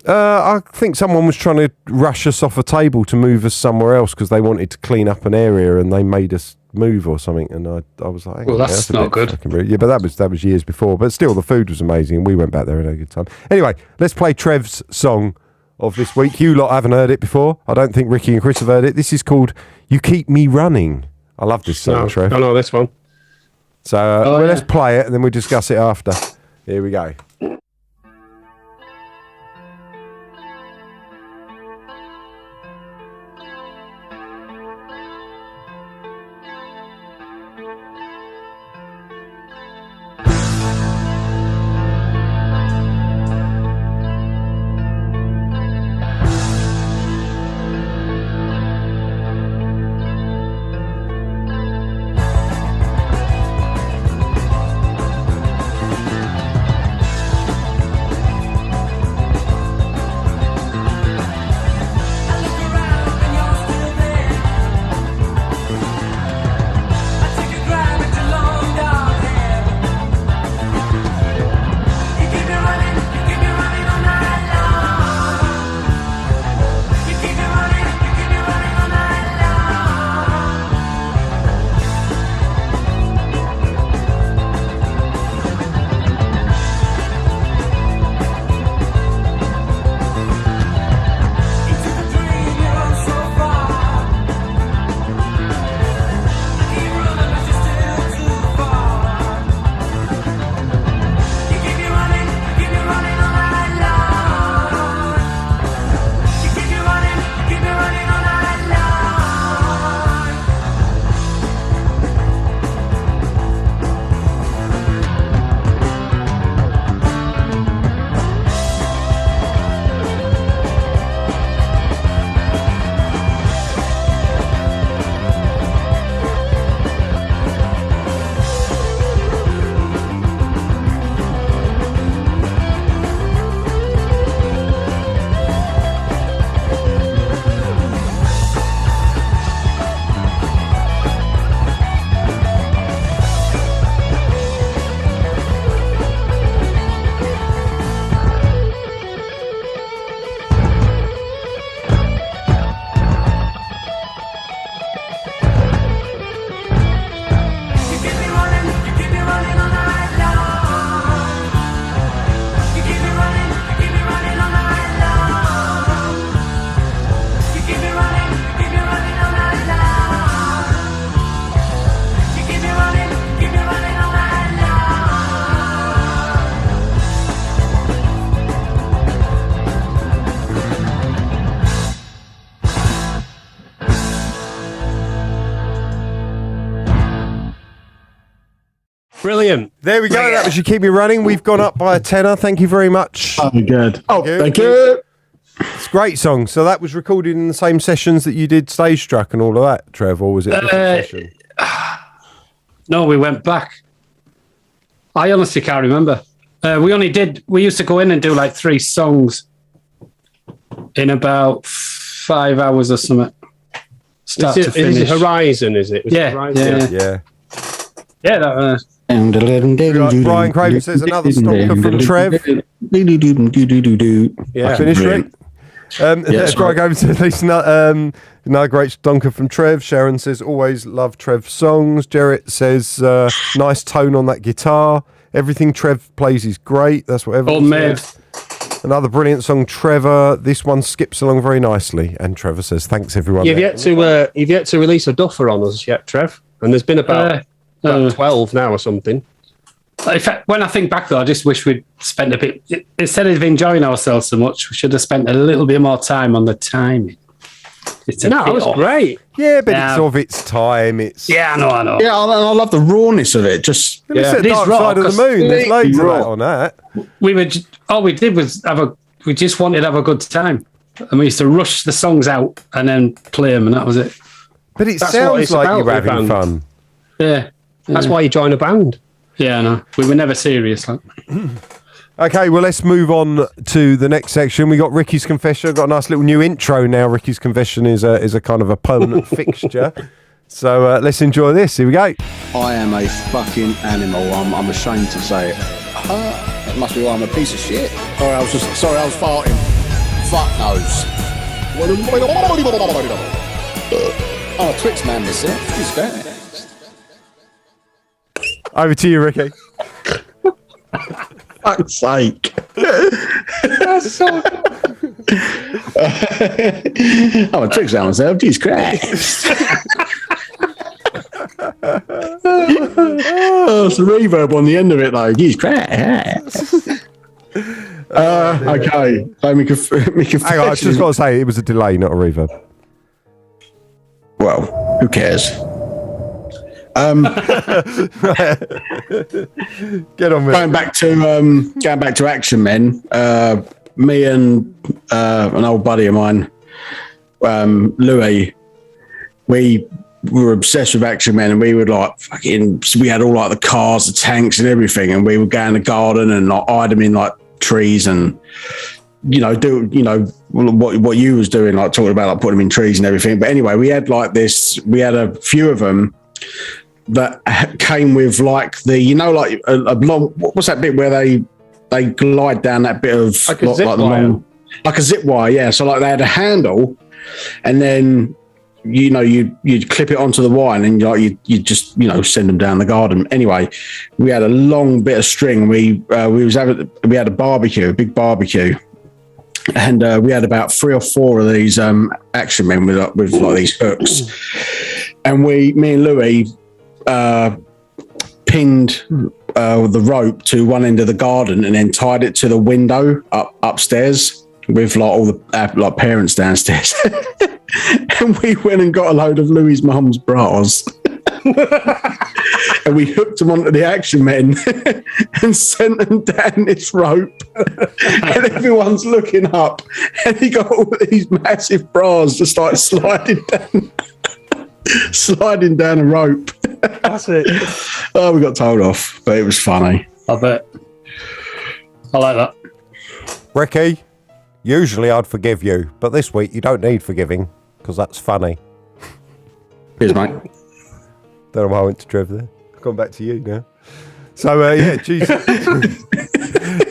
I think someone was trying to rush us off a table to move us somewhere else because they wanted to clean up an area, and they made us move or something. And I was like, well, that's not good. Yeah, but that was years before. But still, the food was amazing, and we went back there and had a good time. Anyway, let's play Trev's song of this week. You lot haven't heard it before. I don't think Ricky and Chris have heard it. This is called "You Keep Me Running." I love this song, Trev. I know this one. So let's play it, and then we'll discuss it after. Here we go. Brilliant. There we go. That was You Keep Me Running. We've gone up by a tenner. Thank you very much. Oh, good. Oh, Thank thank you. It's a great song. So that was recorded in the same sessions that you did Stage Struck and all of that, Trev, or was it a different session? No, we went back. I honestly can't remember. We used to go in and do like 3 songs in about 5 hours or something. Start to finish. Is it Horizon, is it? Was Yeah, it Horizon? Yeah. Yeah, that Brian Craven says another stalker from Trev. Yeah. Finished, Rick? Brian Craven says at least another great stonker from Trev. Sharon says always love Trev's songs. Jarrett says nice tone on that guitar. Everything Trev plays is great. That's what everyone says. Another brilliant song, Trevor. This one skips along very nicely. And Trevor says, thanks everyone. You've yet to release a duffer on us yet, Trev. And there's been about 12 now or something. In fact, when I think back though, I just wish we'd spent a bit, instead of enjoying ourselves so much, we should have spent a little bit more time on the timing. It was great. Yeah, but it's of its time. I know. Yeah, I love the rawness of it. Just it's Dark Side of the Moon. There's loads of that on that. All we did was we just wanted to have a good time, and we used to rush the songs out and then play them, and that was it. But it sounds like you're having fun. Yeah, that's why you join a band. Yeah, I know. We were never serious. Like. Okay, well, let's move on to the next section. We got Ricky's Confession. Got a nice little new intro now. Ricky's Confession is a kind of a permanent fixture. So let's enjoy this. Here we go. I am a fucking animal. I'm ashamed to say it. It must be why I'm a piece of shit. Sorry, I was farting. Fuck knows. Oh, Twix man, this it. He's fair. Over to you, Ricky. fuck's sake. That's so I'm a trick on myself. Jesus Christ. Oh, it's the reverb on the end of it, though. Jesus Christ. Okay. So me Hang on, I just got to say, it was a delay, not a reverb. Well, who cares? Get on with going back to Action Men. Me and an old buddy of mine, Louis, we were obsessed with Action Men, and we would we had all like the cars, the tanks, and everything, and we would go in the garden and like hide them in like trees and do what you was doing, like talking about like putting them in trees and everything. But anyway, we had a few of them that came with like a long, what's that bit where they glide down that bit of like a zip wire. Like a zip wire, yeah. So like they had a handle, and then you'd clip it onto the wire, and then you just send them down the garden. Anyway, we had a long bit of string. We had a barbecue, a big barbecue, and we had about 3 or 4 of these Action Men with like these hooks, and me and Louis pinned the rope to one end of the garden and then tied it to the window upstairs with like all the like parents downstairs. And we went and got a load of Louis' mum's bras. And we hooked them onto the Action Men and sent them down this rope. And everyone's looking up, and he got all these massive bras just like sliding down a rope. That's it. Oh, we got told off, but it was funny. I bet. I like that. Ricky, usually I'd forgive you, but this week you don't need forgiving, because that's funny. Cheers, mate. Don't know why I went to Trev there. I've gone back to you now. So, Jesus.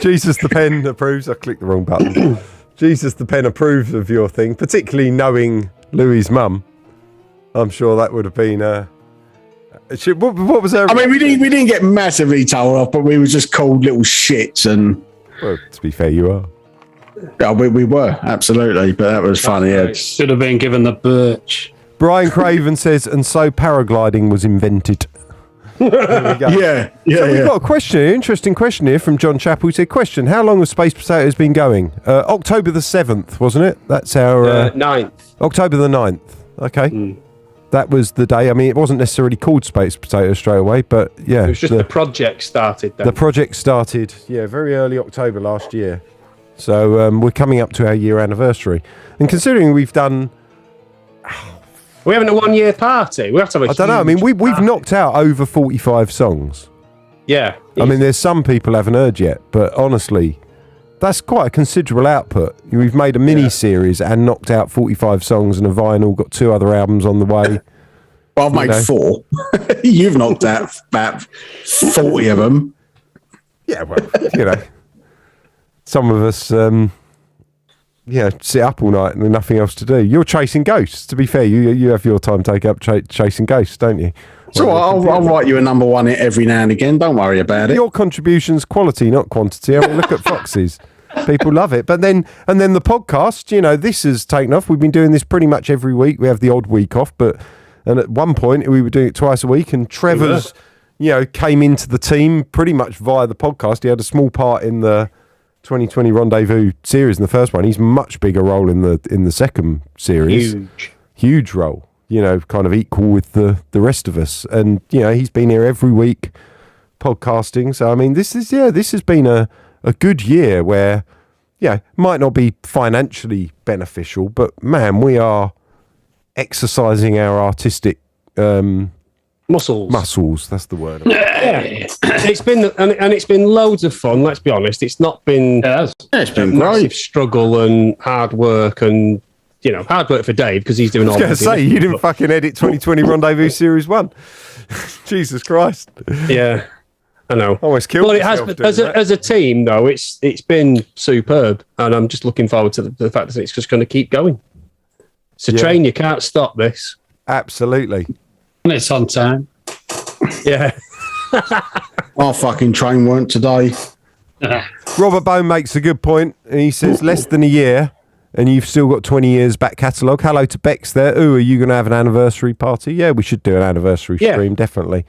Jesus the Pen approves. I clicked the wrong button. Jesus the Pen approves of your thing, particularly knowing Louis' mum. I'm sure that would have been... what was her... I mean, we didn't get massively told off, but we were just called little shits. And well, to be fair, you are. Yeah, we were, absolutely. But that was funny. Yeah. Should have been given the birch. Brian Craven says, and so paragliding was invented. There we go. Yeah. So we've got a question, an interesting question here from John Chappell. He said, question, how long have Space Potatoes been going? October the 7th, wasn't it? That's our... 9th. October the 9th. Okay. that was the day. I mean, it wasn't necessarily called Space Potato straight away, but yeah. It was just the project started then. The project started, very early October last year. So we're coming up to our year anniversary. And considering we've done... We're having a 1 year party. We have to have a I don't know. I mean, we've knocked out over 45 songs. Yeah. I mean, there's some people haven't heard yet, but honestly, that's quite a considerable output. We've made a mini-series and knocked out 45 songs and a vinyl, got 2 other albums on the way. Well, I've made 4. You've knocked out about 40 of them. Yeah, well, some of us, sit up all night and nothing else to do. You're chasing ghosts. To be fair, you have your time take up chasing ghosts, don't you? So I'll write you a number 1 hit every now and again. Don't worry about it. Your contribution's quality, not quantity. I mean, look at Foxes. People love it. But then the podcast, this has taken off. We've been doing this pretty much every week. We have the odd week off, and at one point we were doing it twice a week. And Trevor's, came into the team pretty much via the podcast. He had a small part in the 2020 Rendezvous series in the first one. He's much bigger role in the second series. Huge role. Kind of equal with the rest of us. And, he's been here every week podcasting. So, I mean, this has been a good year where, might not be financially beneficial, but man, we are exercising our artistic muscles. That's the word. Yeah. It's been loads of fun. Let's be honest. It's not been it's been a massive great. struggle and hard work and, hard work for Dave because he's doing all. I was going to say, you didn't fucking edit 2020 Rendezvous Series 1. Jesus Christ. Yeah, I know. Almost killed Well, it has, as a team, though, it's been superb. And I'm just looking forward to the fact that it's just going to keep going. It's a train, you can't stop this. Absolutely. And it's on time. Yeah. Our fucking train weren't today. Robert Bone makes a good point. And he says, less than a year, and you've still got 20 years back catalogue. Hello to Bex there. Ooh, are you going to have an anniversary party? Yeah, we should do an anniversary stream, definitely.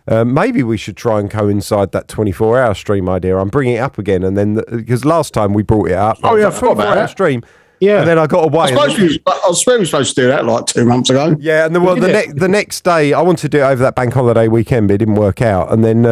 Maybe we should try and coincide that 24-hour stream idea. I'm bringing it up again, and then because last time we brought it up, I forgot about that. Stream. Yeah, and then I got away. I was supposed to do that like 2 months ago. Yeah, and the next day I wanted to do it over that bank holiday weekend, but it didn't work out. And then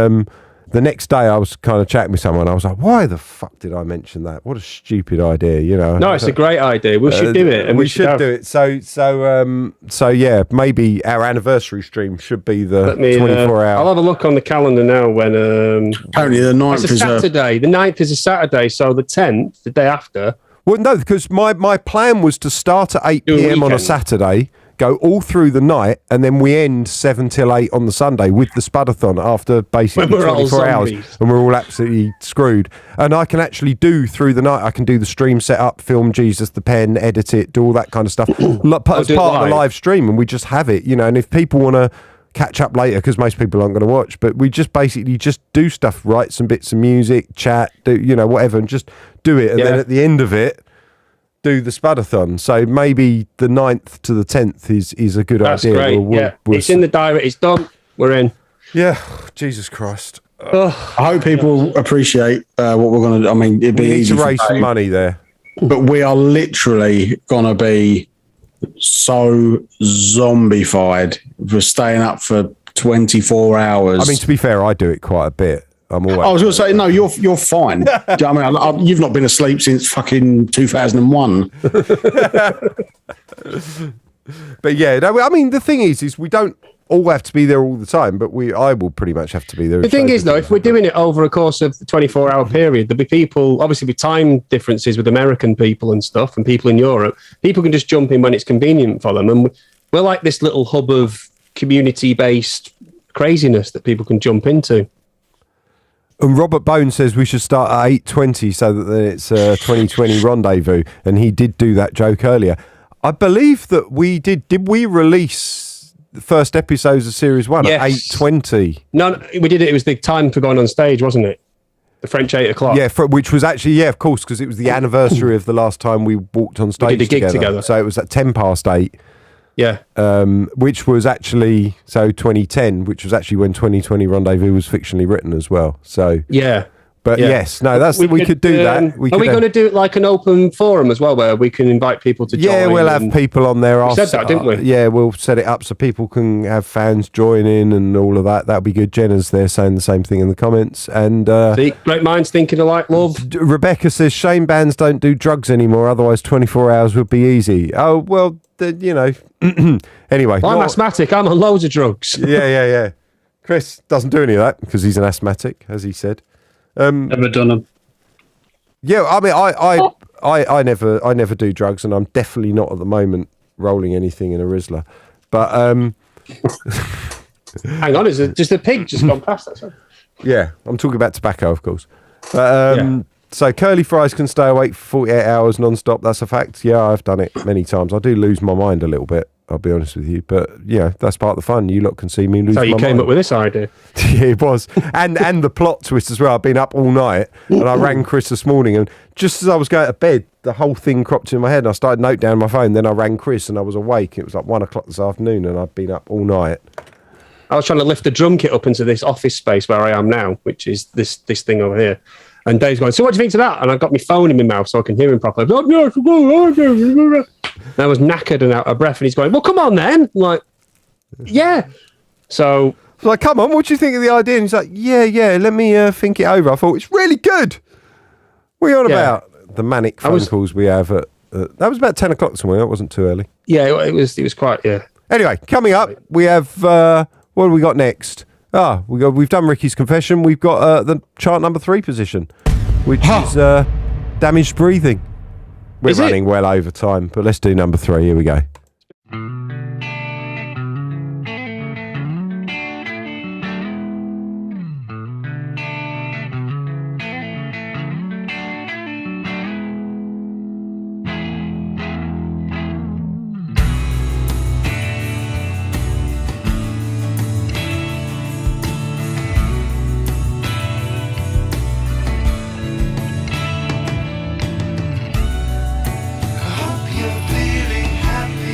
the next day I was kind of chatting with someone. I was like, "Why the fuck did I mention that? What a stupid idea!" No, it's a great idea. We should do it, and we should do it. So yeah, maybe our anniversary stream should be the 24 hour. I'll have a look on the calendar now. When apparently the 9th is a Saturday. The 9th is a Saturday, so the 10th, the day after. Well, no, because my plan was to start at 8 p.m. on a Saturday, go all through the night, and then we end 7 till 8 on the Sunday with the Spudathon after basically 24 hours, and we're all absolutely screwed. And I can actually do through the night, I can do the stream setup, film Jesus the Pen, edit it, do all that kind of stuff as part of the live stream, and we just have it, and if people want to catch up later, because most people aren't going to watch, but we just basically just do stuff, write some bits of music, chat, do whatever, and just do it, and then at the end of it do the Spudathon. So maybe the 9th to the 10th is a good idea. That's great. It's in the diary, it's done, we're in. Jesus Christ. I hope people appreciate what we're going to do. I mean, it'd be easy to raise some money there, but we are literally going to be so zombified for staying up for 24 hours. I mean, to be fair, I do it quite a bit. I'm always. I was going to say, no, you're fine. Do you know what I mean? You've not been asleep since fucking 2001. But yeah, no, I mean, the thing is we don't all have to be there all the time, but I will pretty much have to be there. The thing is, though, if we're doing it over a course of the 24-hour period, there'll be people, obviously with time differences with American people and stuff and people in Europe, people can just jump in when it's convenient for them. And we're like this little hub of community-based craziness that people can jump into. And Robert Bone says we should start at 8:20 so that then it's 2020 Rendezvous. And he did do that joke earlier. I believe that we did. Did we release the first episodes of Series 1 at 8:20? No, we did it. It was the time for going on stage, wasn't it? The French 8 o'clock. Yeah, which was actually, of course, because it was the anniversary of the last time we walked on stage we did a gig together. So it was at 8:10. Yeah. Which was actually, 2010, which was actually when 2020 Rendezvous was fictionally written as well. So yeah. But Yeah. yes, no, we could do that. Are we going to do it like an open forum as well, where we can invite people to join? Yeah, we'll have people on there. We said that, didn't we? Yeah, we'll set it up so people can have fans join in and all of that. That'll be good. Jenna's there saying the same thing in the comments. And See, great minds thinking alike, love. Rebecca says shame bands don't do drugs anymore. Otherwise, 24 hours would be easy. Oh well, anyway. Well, I'm asthmatic. I'm on loads of drugs. Yeah. Chris doesn't do any of that because he's an asthmatic, as he said. Never done them. Yeah, I mean, I never do drugs, and I'm definitely not at the moment rolling anything in a Rizzler. But Hang on, is it just a pig just gone past that? Sorry. yeah, I'm talking about tobacco, of course. But so curly fries can stay awake for 48 hours non-stop. That's a fact. Yeah, I've done it many times. I do lose my mind a little bit, I'll be honest with you. But that's part of the fun. You lot can see me lose my mind. So you came up with this idea. Yeah, it was. And the plot twist as well. I've been up all night and I rang Chris this morning, and just as I was going to bed, the whole thing cropped in my head and I started note down my phone. Then I rang Chris and I was awake. It was like 1 o'clock this afternoon and I'd been up all night. I was trying to lift the drum kit up into this office space where I am now, which is this thing over here. And Dave's going, so what do you think to that? And I got my phone in my mouth so I can hear him properly. And I was knackered and out of breath. And he's going, well, come on then. I'm like, yeah. So I was like, come on, what do you think of the idea? And he's like, yeah, let me think it over. I thought, it's really good. What are you on about? The manic phone calls we have at... that was about 10 o'clock somewhere. That wasn't too early. Yeah, it was quite, yeah. Anyway, coming up, we have... what do we got next? We've done Ricky's confession. We've got the chart number 3 position, which is damaged breathing. We're running well over time, but let's do number 3. Here we go. Hope you're feeling happy.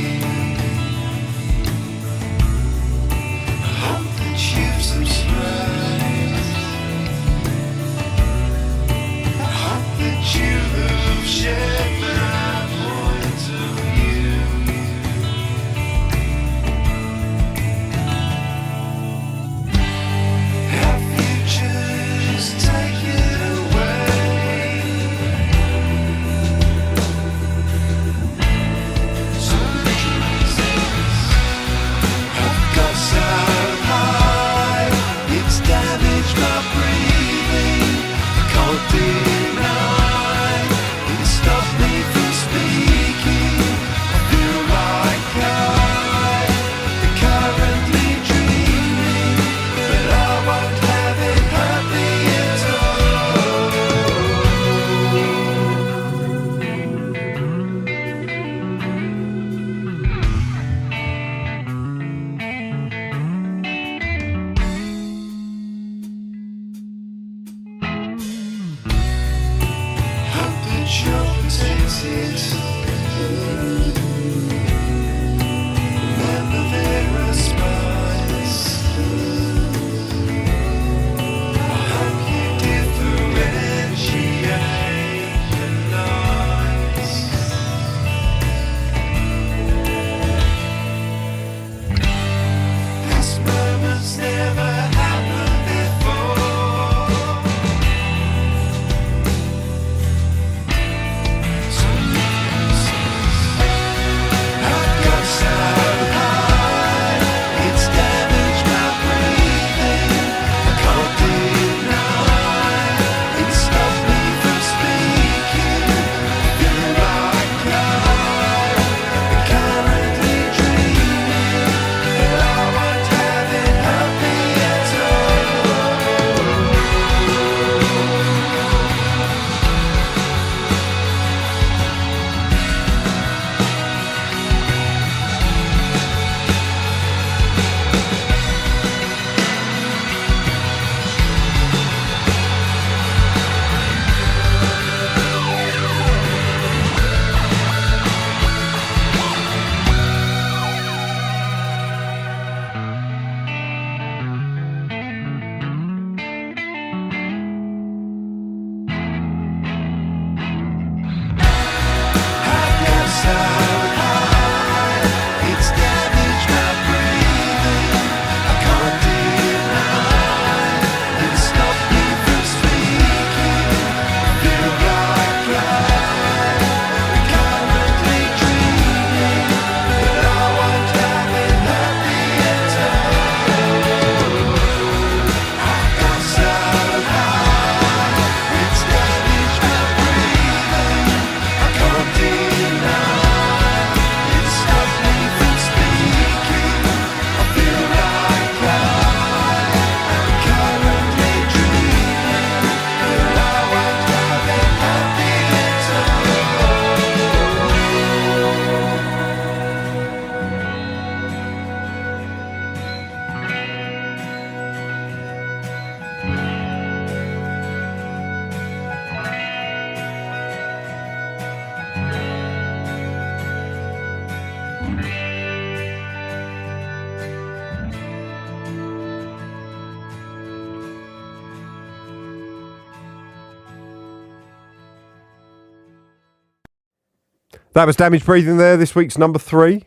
That was Damage Breathing there, this week's number 3.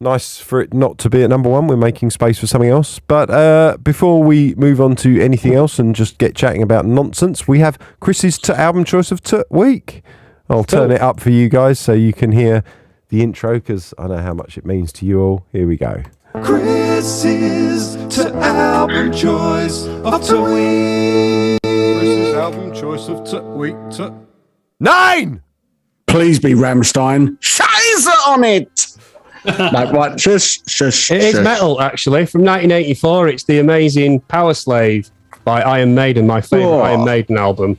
Nice for it not to be at number 1. We're making space for something else. But before we move on to anything else and just get chatting about nonsense, we have Chris's album choice of week. I'll turn it up for you guys so you can hear the intro, because I know how much it means to you all. Here we go. Chris's album choice of the week. Chris's album choice of week. 9! Please be Rammstein. Scheiße on it. Like what? Shush. It is metal, actually, from 1984. It's the amazing Power Slave by Iron Maiden, my favourite Iron Maiden album,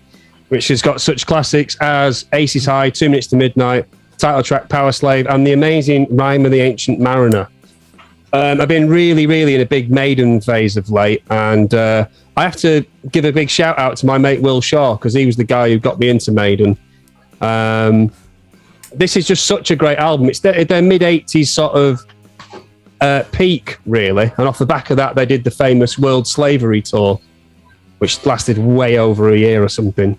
which has got such classics as Aces High, 2 Minutes to Midnight, title track Power Slave, and the amazing Rime of the Ancient Mariner. I've been really, really in a big Maiden phase of late, and I have to give a big shout out to my mate Will Shaw, because he was the guy who got me into Maiden. This is just such a great album. It's their mid-80s sort of peak, really. And off the back of that, they did the famous World Slavery Tour, which lasted way over a year or something.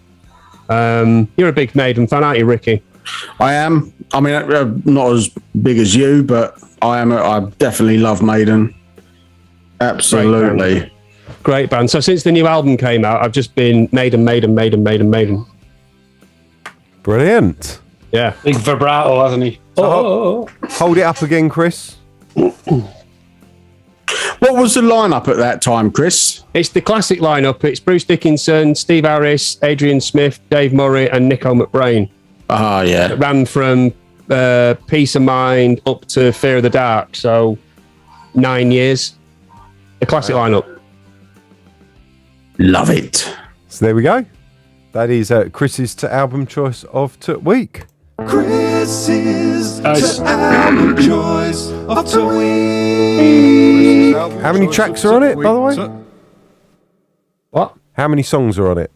You're a big Maiden fan, aren't you, Ricky? I am. I mean, not as big as you, but I am. I definitely love Maiden. Absolutely. Great band. So since the new album came out, I've just been Maiden. Brilliant. Yeah. Big vibrato, hasn't he? Hold it up again, Chris. What was the lineup at that time, Chris? It's the classic lineup. It's Bruce Dickinson, Steve Harris, Adrian Smith, Dave Murray, and Nico McBrain. Ah, yeah. It ran from Peace of Mind up to Fear of the Dark. So 9 years. The classic lineup. Love it. So there we go. That is Chris's album choice of week. Chris's album choice of the week. How many tracks are on it, by the way? What? How many songs are on it?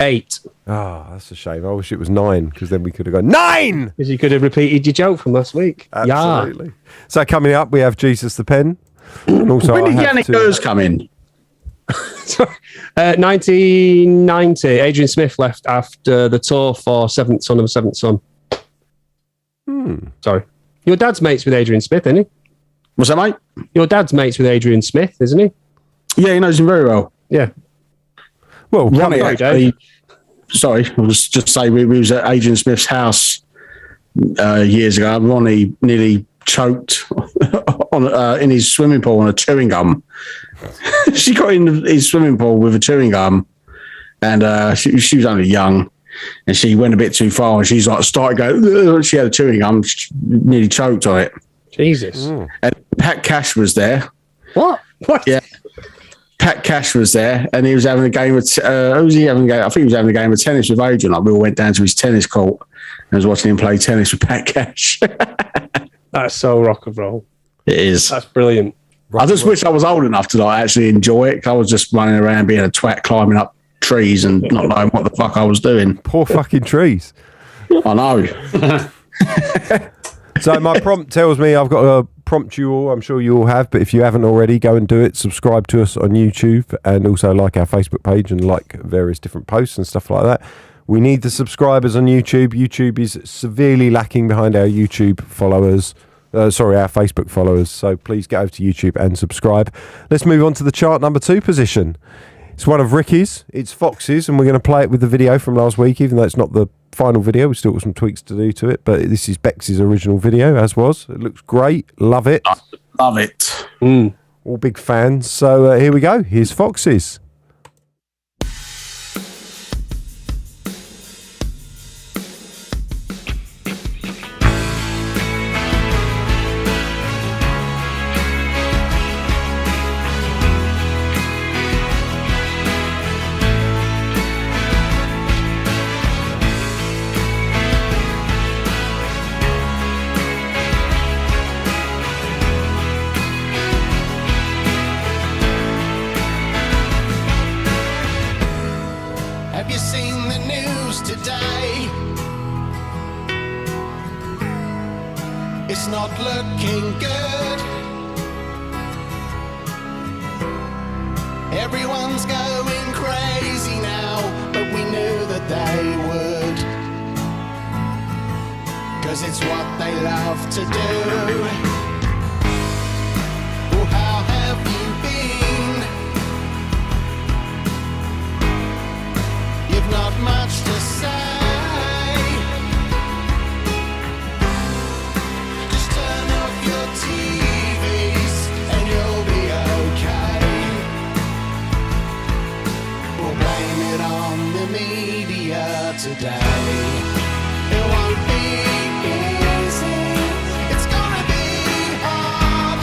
8. Ah, that's a shame. I wish it was 9, because then we could have gone 9! Because you could have repeated your joke from last week. Absolutely. Yeah. So coming up, we have Jesus the Pen. And also When did I have Yannick to- Gers come in? 1990. Adrian Smith left after the tour for Seventh Son of a Seventh Son. Sorry. Your dad's mates with Adrian Smith, isn't he? What's that, mate? Your dad's mates with Adrian Smith, isn't he? Yeah, he knows him very well. Yeah. Well, Ronnie, Sorry, actually, sorry, I was just say we was at Adrian Smith's house years ago. Ronnie nearly choked on in his swimming pool on a chewing gum. She got in his swimming pool with a chewing gum, and she was only young, and she went a bit too far, and she's like started going. Ugh, she had a chewing gum, she nearly choked on it. Jesus. And Pat Cash was there. What? Yeah. Pat Cash was there, and he was having a game of. Who was he having a game? I think he was having a game of tennis with Adrian. Like we all went down to his tennis court and was watching him play tennis with Pat Cash. That's so rock and roll. It is. That's brilliant. I just wish I was old enough to like actually enjoy it. I was just running around being a twat, climbing up trees and not knowing what the fuck I was doing. Poor fucking trees. I know. So my prompt tells me I've got to prompt you all. I'm sure you all have, but if you haven't already, go and do it. Subscribe to us on YouTube, and also like our Facebook page and like various different posts and stuff like that. We need the subscribers on YouTube. YouTube is severely lacking behind our YouTube followers. Our Facebook followers. So please get over to YouTube and subscribe. Let's move on to the chart number 2 position. It's one of Ricky's. It's Fox's, and we're going to play it with the video from last week, even though it's not the final video. We've still got some tweaks to do to it, but this is Bex's original video, as was. It looks great. Love it. Love it. All big fans. So here we go. Here's Fox's. It's not looking good. Everyone's going crazy now, but we knew that they would. 'Cause it's what they love to do. Well, how have you been? You've not much to say. Just turn off your TVs and you'll be okay. We'll blame it on the media today. It won't be easy. It's gonna be hard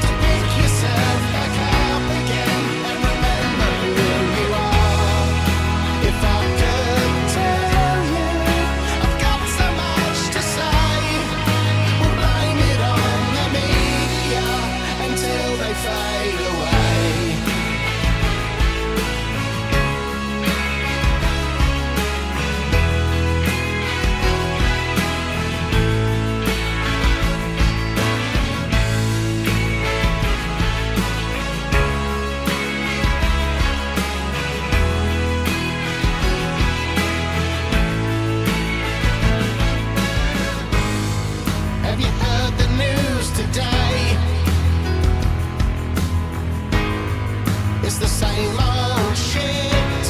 to pick yourself back up again and remember who you are. If I could tell you, I've got so much to say. We'll blame it on the media until they fade away. Have you heard the news today? It's the same old shit.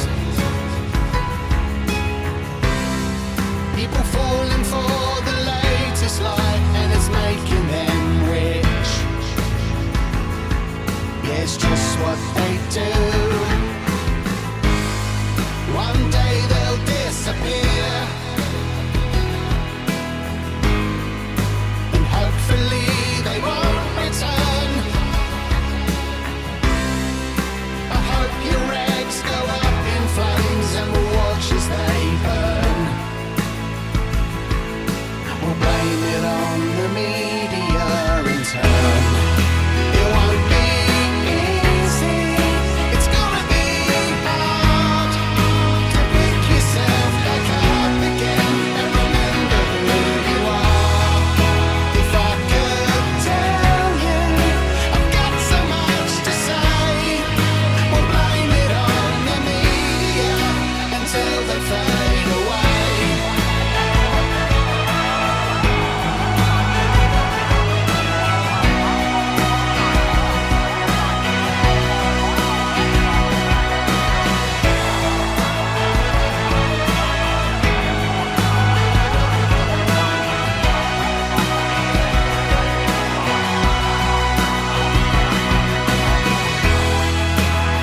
People falling for the latest lie, and it's making them rich. Yeah, it's just what they do. One day they'll disappear, and hopefully they won't return. I hope your eggs go up in flames and we'll watch as they burn. We'll blame it on the media in turn. It won't be easy. It's gonna be hard to pick yourself back up again and remember who you are. If I could tell you, I've got so much to say. We'll blame it on the media until they fade away.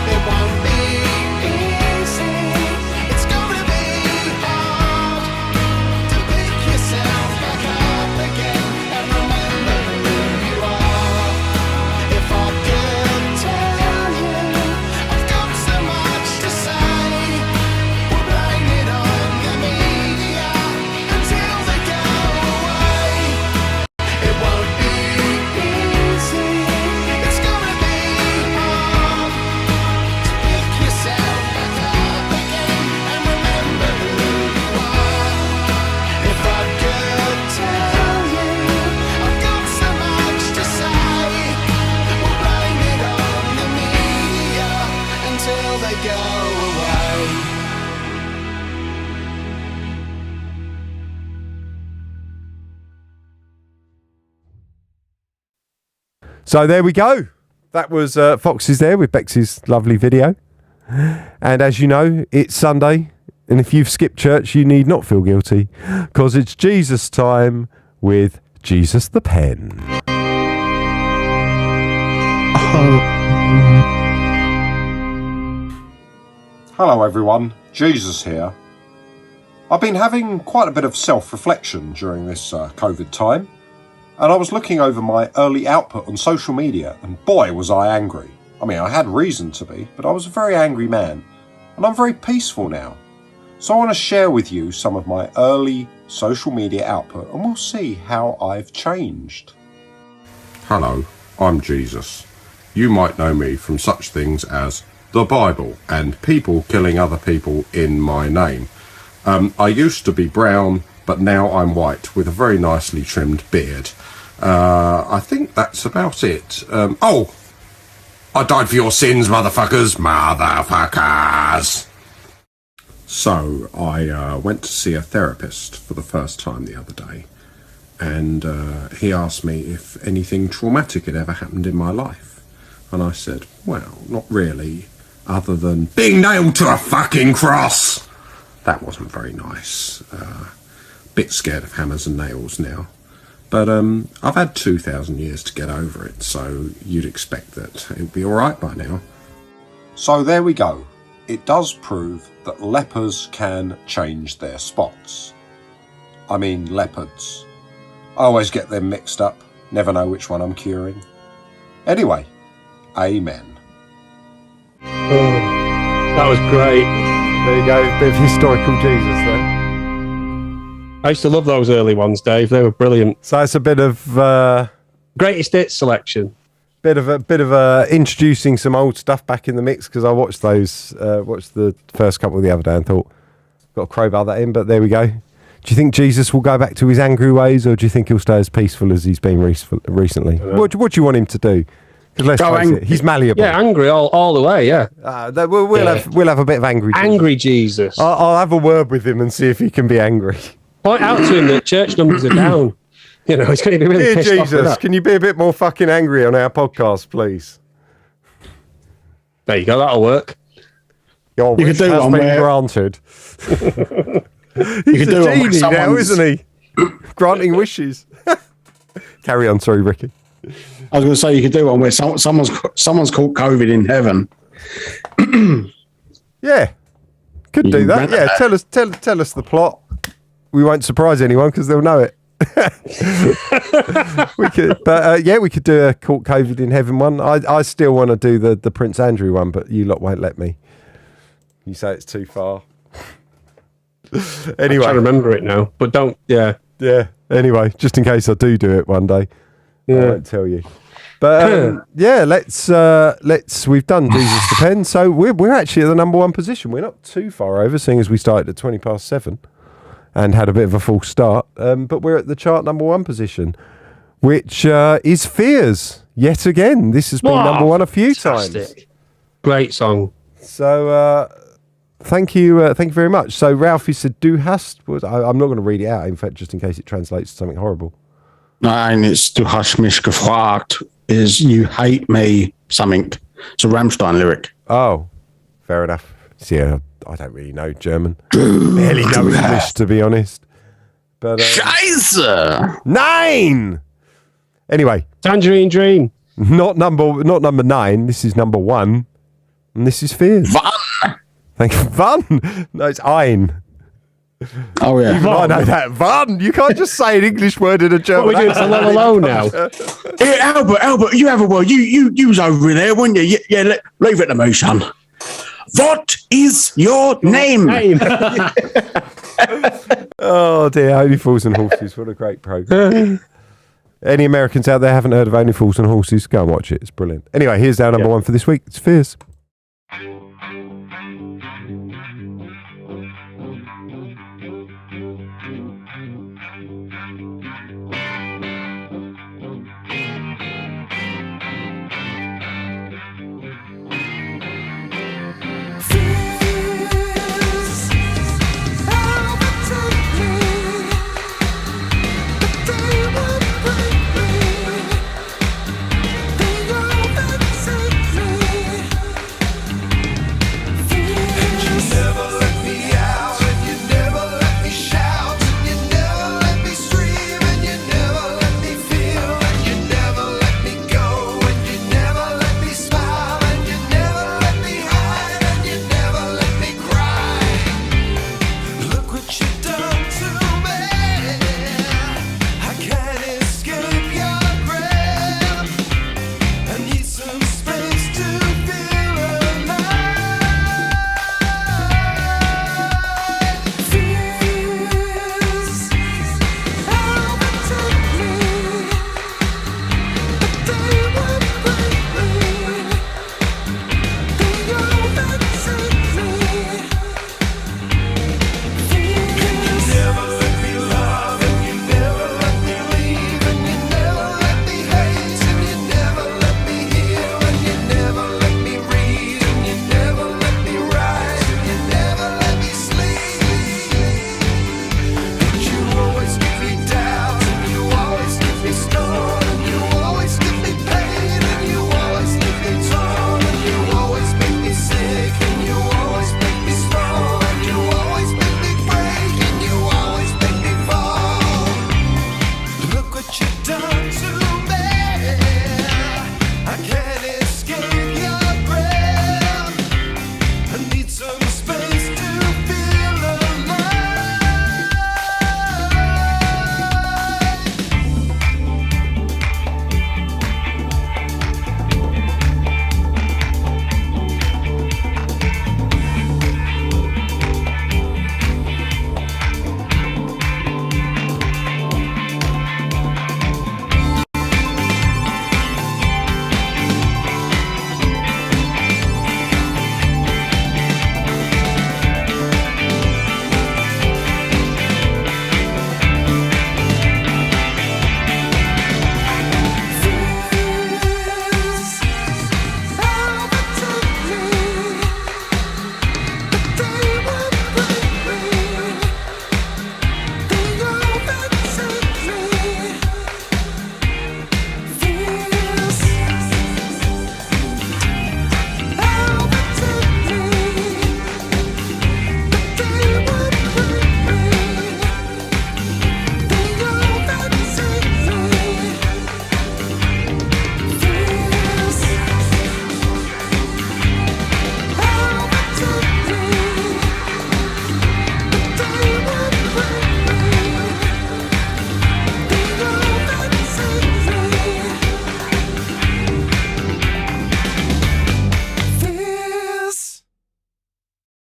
It won't be easy. It's gonna be hard to pick yourself back up again and remember who you are. If I could tell you, I've got so much to say. We'll blame it on the media until they go away. It won't be easy. It's gonna be hard to pick yourself back up again and remember who you are. If I could tell you, I've got so much to say. We'll blame it on the media until they go away. So there we go. That was Foxes there with Bex's lovely video. And as you know, it's Sunday. And if you've skipped church, you need not feel guilty, because it's Jesus time with Jesus the Pen. Hello everyone, Jesus here. I've been having quite a bit of self-reflection during this COVID time, and I was looking over my early output on social media, and boy was I angry. I mean, I had reason to be, but I was a very angry man, and I'm very peaceful now. So I want to share with you some of my early social media output, and we'll see how I've changed. Hello, I'm Jesus. You might know me from such things as the Bible and people killing other people in my name. I used to be brown, but now I'm white with a very nicely trimmed beard. I think that's about it. Oh! I died for your sins, motherfuckers! Motherfuckers! So, I went to see a therapist for the first time the other day, and he asked me if anything traumatic had ever happened in my life. And I said, well, not really, other than being nailed to a fucking cross! That wasn't very nice. Bit scared of hammers and nails now. But I've had 2,000 years to get over it, so you'd expect that it would be alright by now. So there we go. It does prove that lepers can change their spots. I mean leopards. I always get them mixed up, never know which one I'm curing. Anyway, amen. That was great. There you go, a bit of historical Jesus there. I used to love those early ones, Dave. They were brilliant. So it's a bit of Greatest hits selection. bit of introducing some old stuff back in the mix, because I watched the first couple the other day and thought, got to crowbar that in. But there we go. Do you think Jesus will go back to his angry ways, or do you think he'll stay as peaceful as he's been recently? What do you want him to do? Because let's face it, he's malleable. Yeah, angry all the way. Yeah. We'll have a bit of angry. Angry Jesus. I'll have a word with him and see if he can be angry. Point out to him that church numbers are down. You know, he's going to be really Dear pissed off with Jesus, that. can you be a bit more fucking angry on our podcast, please? There you go. That'll work. Your You wish could do has one been where- granted. You He's could a do one genie with now, someone's. isn't he? Granting wishes. Carry on, sorry, Ricky. I was going to say you could do one where someone's caught COVID in heaven. Yeah, could You do can that. rent Yeah, that. tell us the plot. We won't surprise anyone because they'll know it. We could do a caught COVID in heaven one. I still want to do the Prince Andrew one, but you lot won't let me. You say it's too far. I'm trying to remember it now, but don't. Yeah. Yeah. Anyway, just in case I do it one day, I won't tell you. But let's. We've done Jesus Depends, so we're actually at the number one position. We're not too far over, seeing as we started at 7:20 and had a bit of a false start. But we're at the chart number one position, which is Fears. Yet again, this has been number one a few times. Fantastic. Great song. So thank you very much. So Ralphie said, "Du hast." I'm not going to read it out. In fact, just in case it translates to something horrible. Nein, it's Du hast mich gefragt. Is you hate me something. It's a Rammstein lyric. Oh, fair enough. So, yeah, I don't really know German. Barely know English, to be honest. But Scheiße! 9. Anyway, Tangerine Dream. not number 9. This is number 1, and this is Fears. Wann? Thank you. Wann? No, it's ein. Oh, yeah. I know that. Wann. You can't just say an English word in a German. What are we doing to accent. Low now? Hey, Albert, you have a word. You was over there, weren't you? Yeah, leave it to me, son. What is your name? Name. Oh dear, Only Fools and Horses. What a great program. Any Americans out there haven't heard of Only Fools and Horses, go and watch it. It's brilliant. Anyway, here's our number one for this week. It's Fears.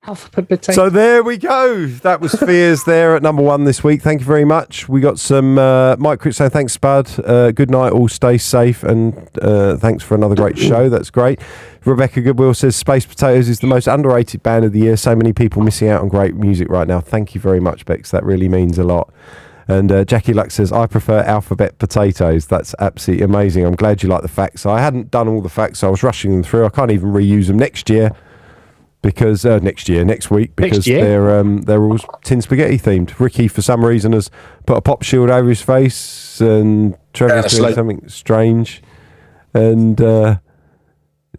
Alphabet potato. So there we go. That was Fears there at number 1 this week. Thank you very much. We got some Mike Crit saying thanks, Spud. Good night, all stay safe, and thanks for another great show. That's great. Rebecca Goodwill says Space Potatoes is the most underrated band of the year. So many people missing out on great music right now. Thank you very much, Bex. That really means a lot. And Jackie Luck says, I prefer Alphabet Potatoes. That's absolutely amazing. I'm glad you like the facts. I hadn't done all the facts, so I was rushing them through. I can't even reuse them next year. Because next week, because they're all tin spaghetti themed. Ricky, for some reason, has put a pop shield over his face, and Trevor's doing something strange, and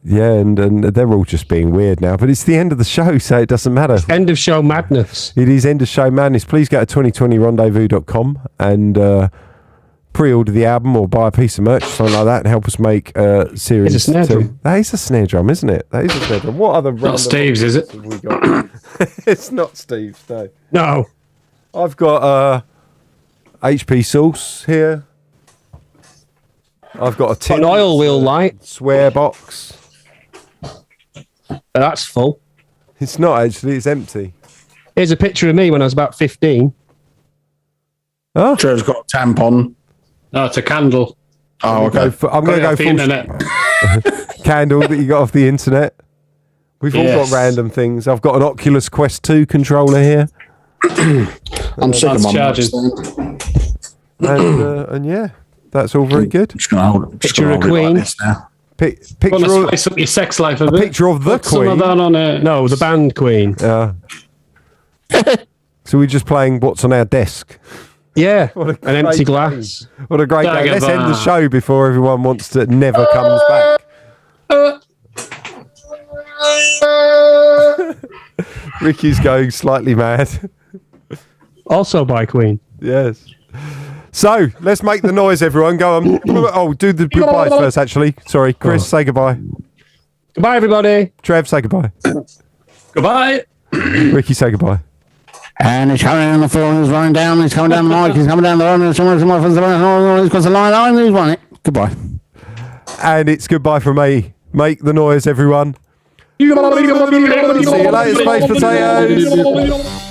and they're all just being weird now. But it's the end of the show, so it doesn't matter. End of show madness. It is end of show madness. Please go to 2020rendezvous.com and pre-order the album or buy a piece of merch, something like that, and help us make series. It's a snare 2. drum. That is a snare drum, isn't it? That is a snare drum. What other Not Steve's, is it? have we got? It's not Steve's, no. No. I've got HP sauce here. I've got a tin An oil wheel light. swear box. That's full. It's not actually, it's empty. Here's a picture of me when I was about 15. Oh, Trevor's got a tampon. No, it's a candle. Oh, okay. I'm going to go Off the full internet. candle that you got off the internet. We've all got Yes. random things. I've got an Oculus Quest 2 controller here. I'm sick of my charging. And yeah, that's all very good. Just gonna hold it. Picture of Hold it Queen. like this now. Want Picture to of, spice up your sex life a bit? picture of the Put some of Queen. that on a... No, the band Queen. Yeah. So we're just playing what's on our desk. Yeah. What a An empty great glass. What a great day. Let's end the Dagobah. show before everyone wants to never comes back. Ricky's going slightly mad. Also by Queen. Yes. So let's make the noise, everyone. Go on. Oh, do the goodbyes first, actually. Sorry. Chris, say goodbye. Goodbye, everybody. Trev, say goodbye. Goodbye. Ricky, say goodbye. And he's coming on the floor, he's running down, he's coming down the mic, he's coming down the road, and someone's got the line on, he's won it. Goodbye. And it's goodbye from me. Make the noise, everyone. See you later, Space Potatoes.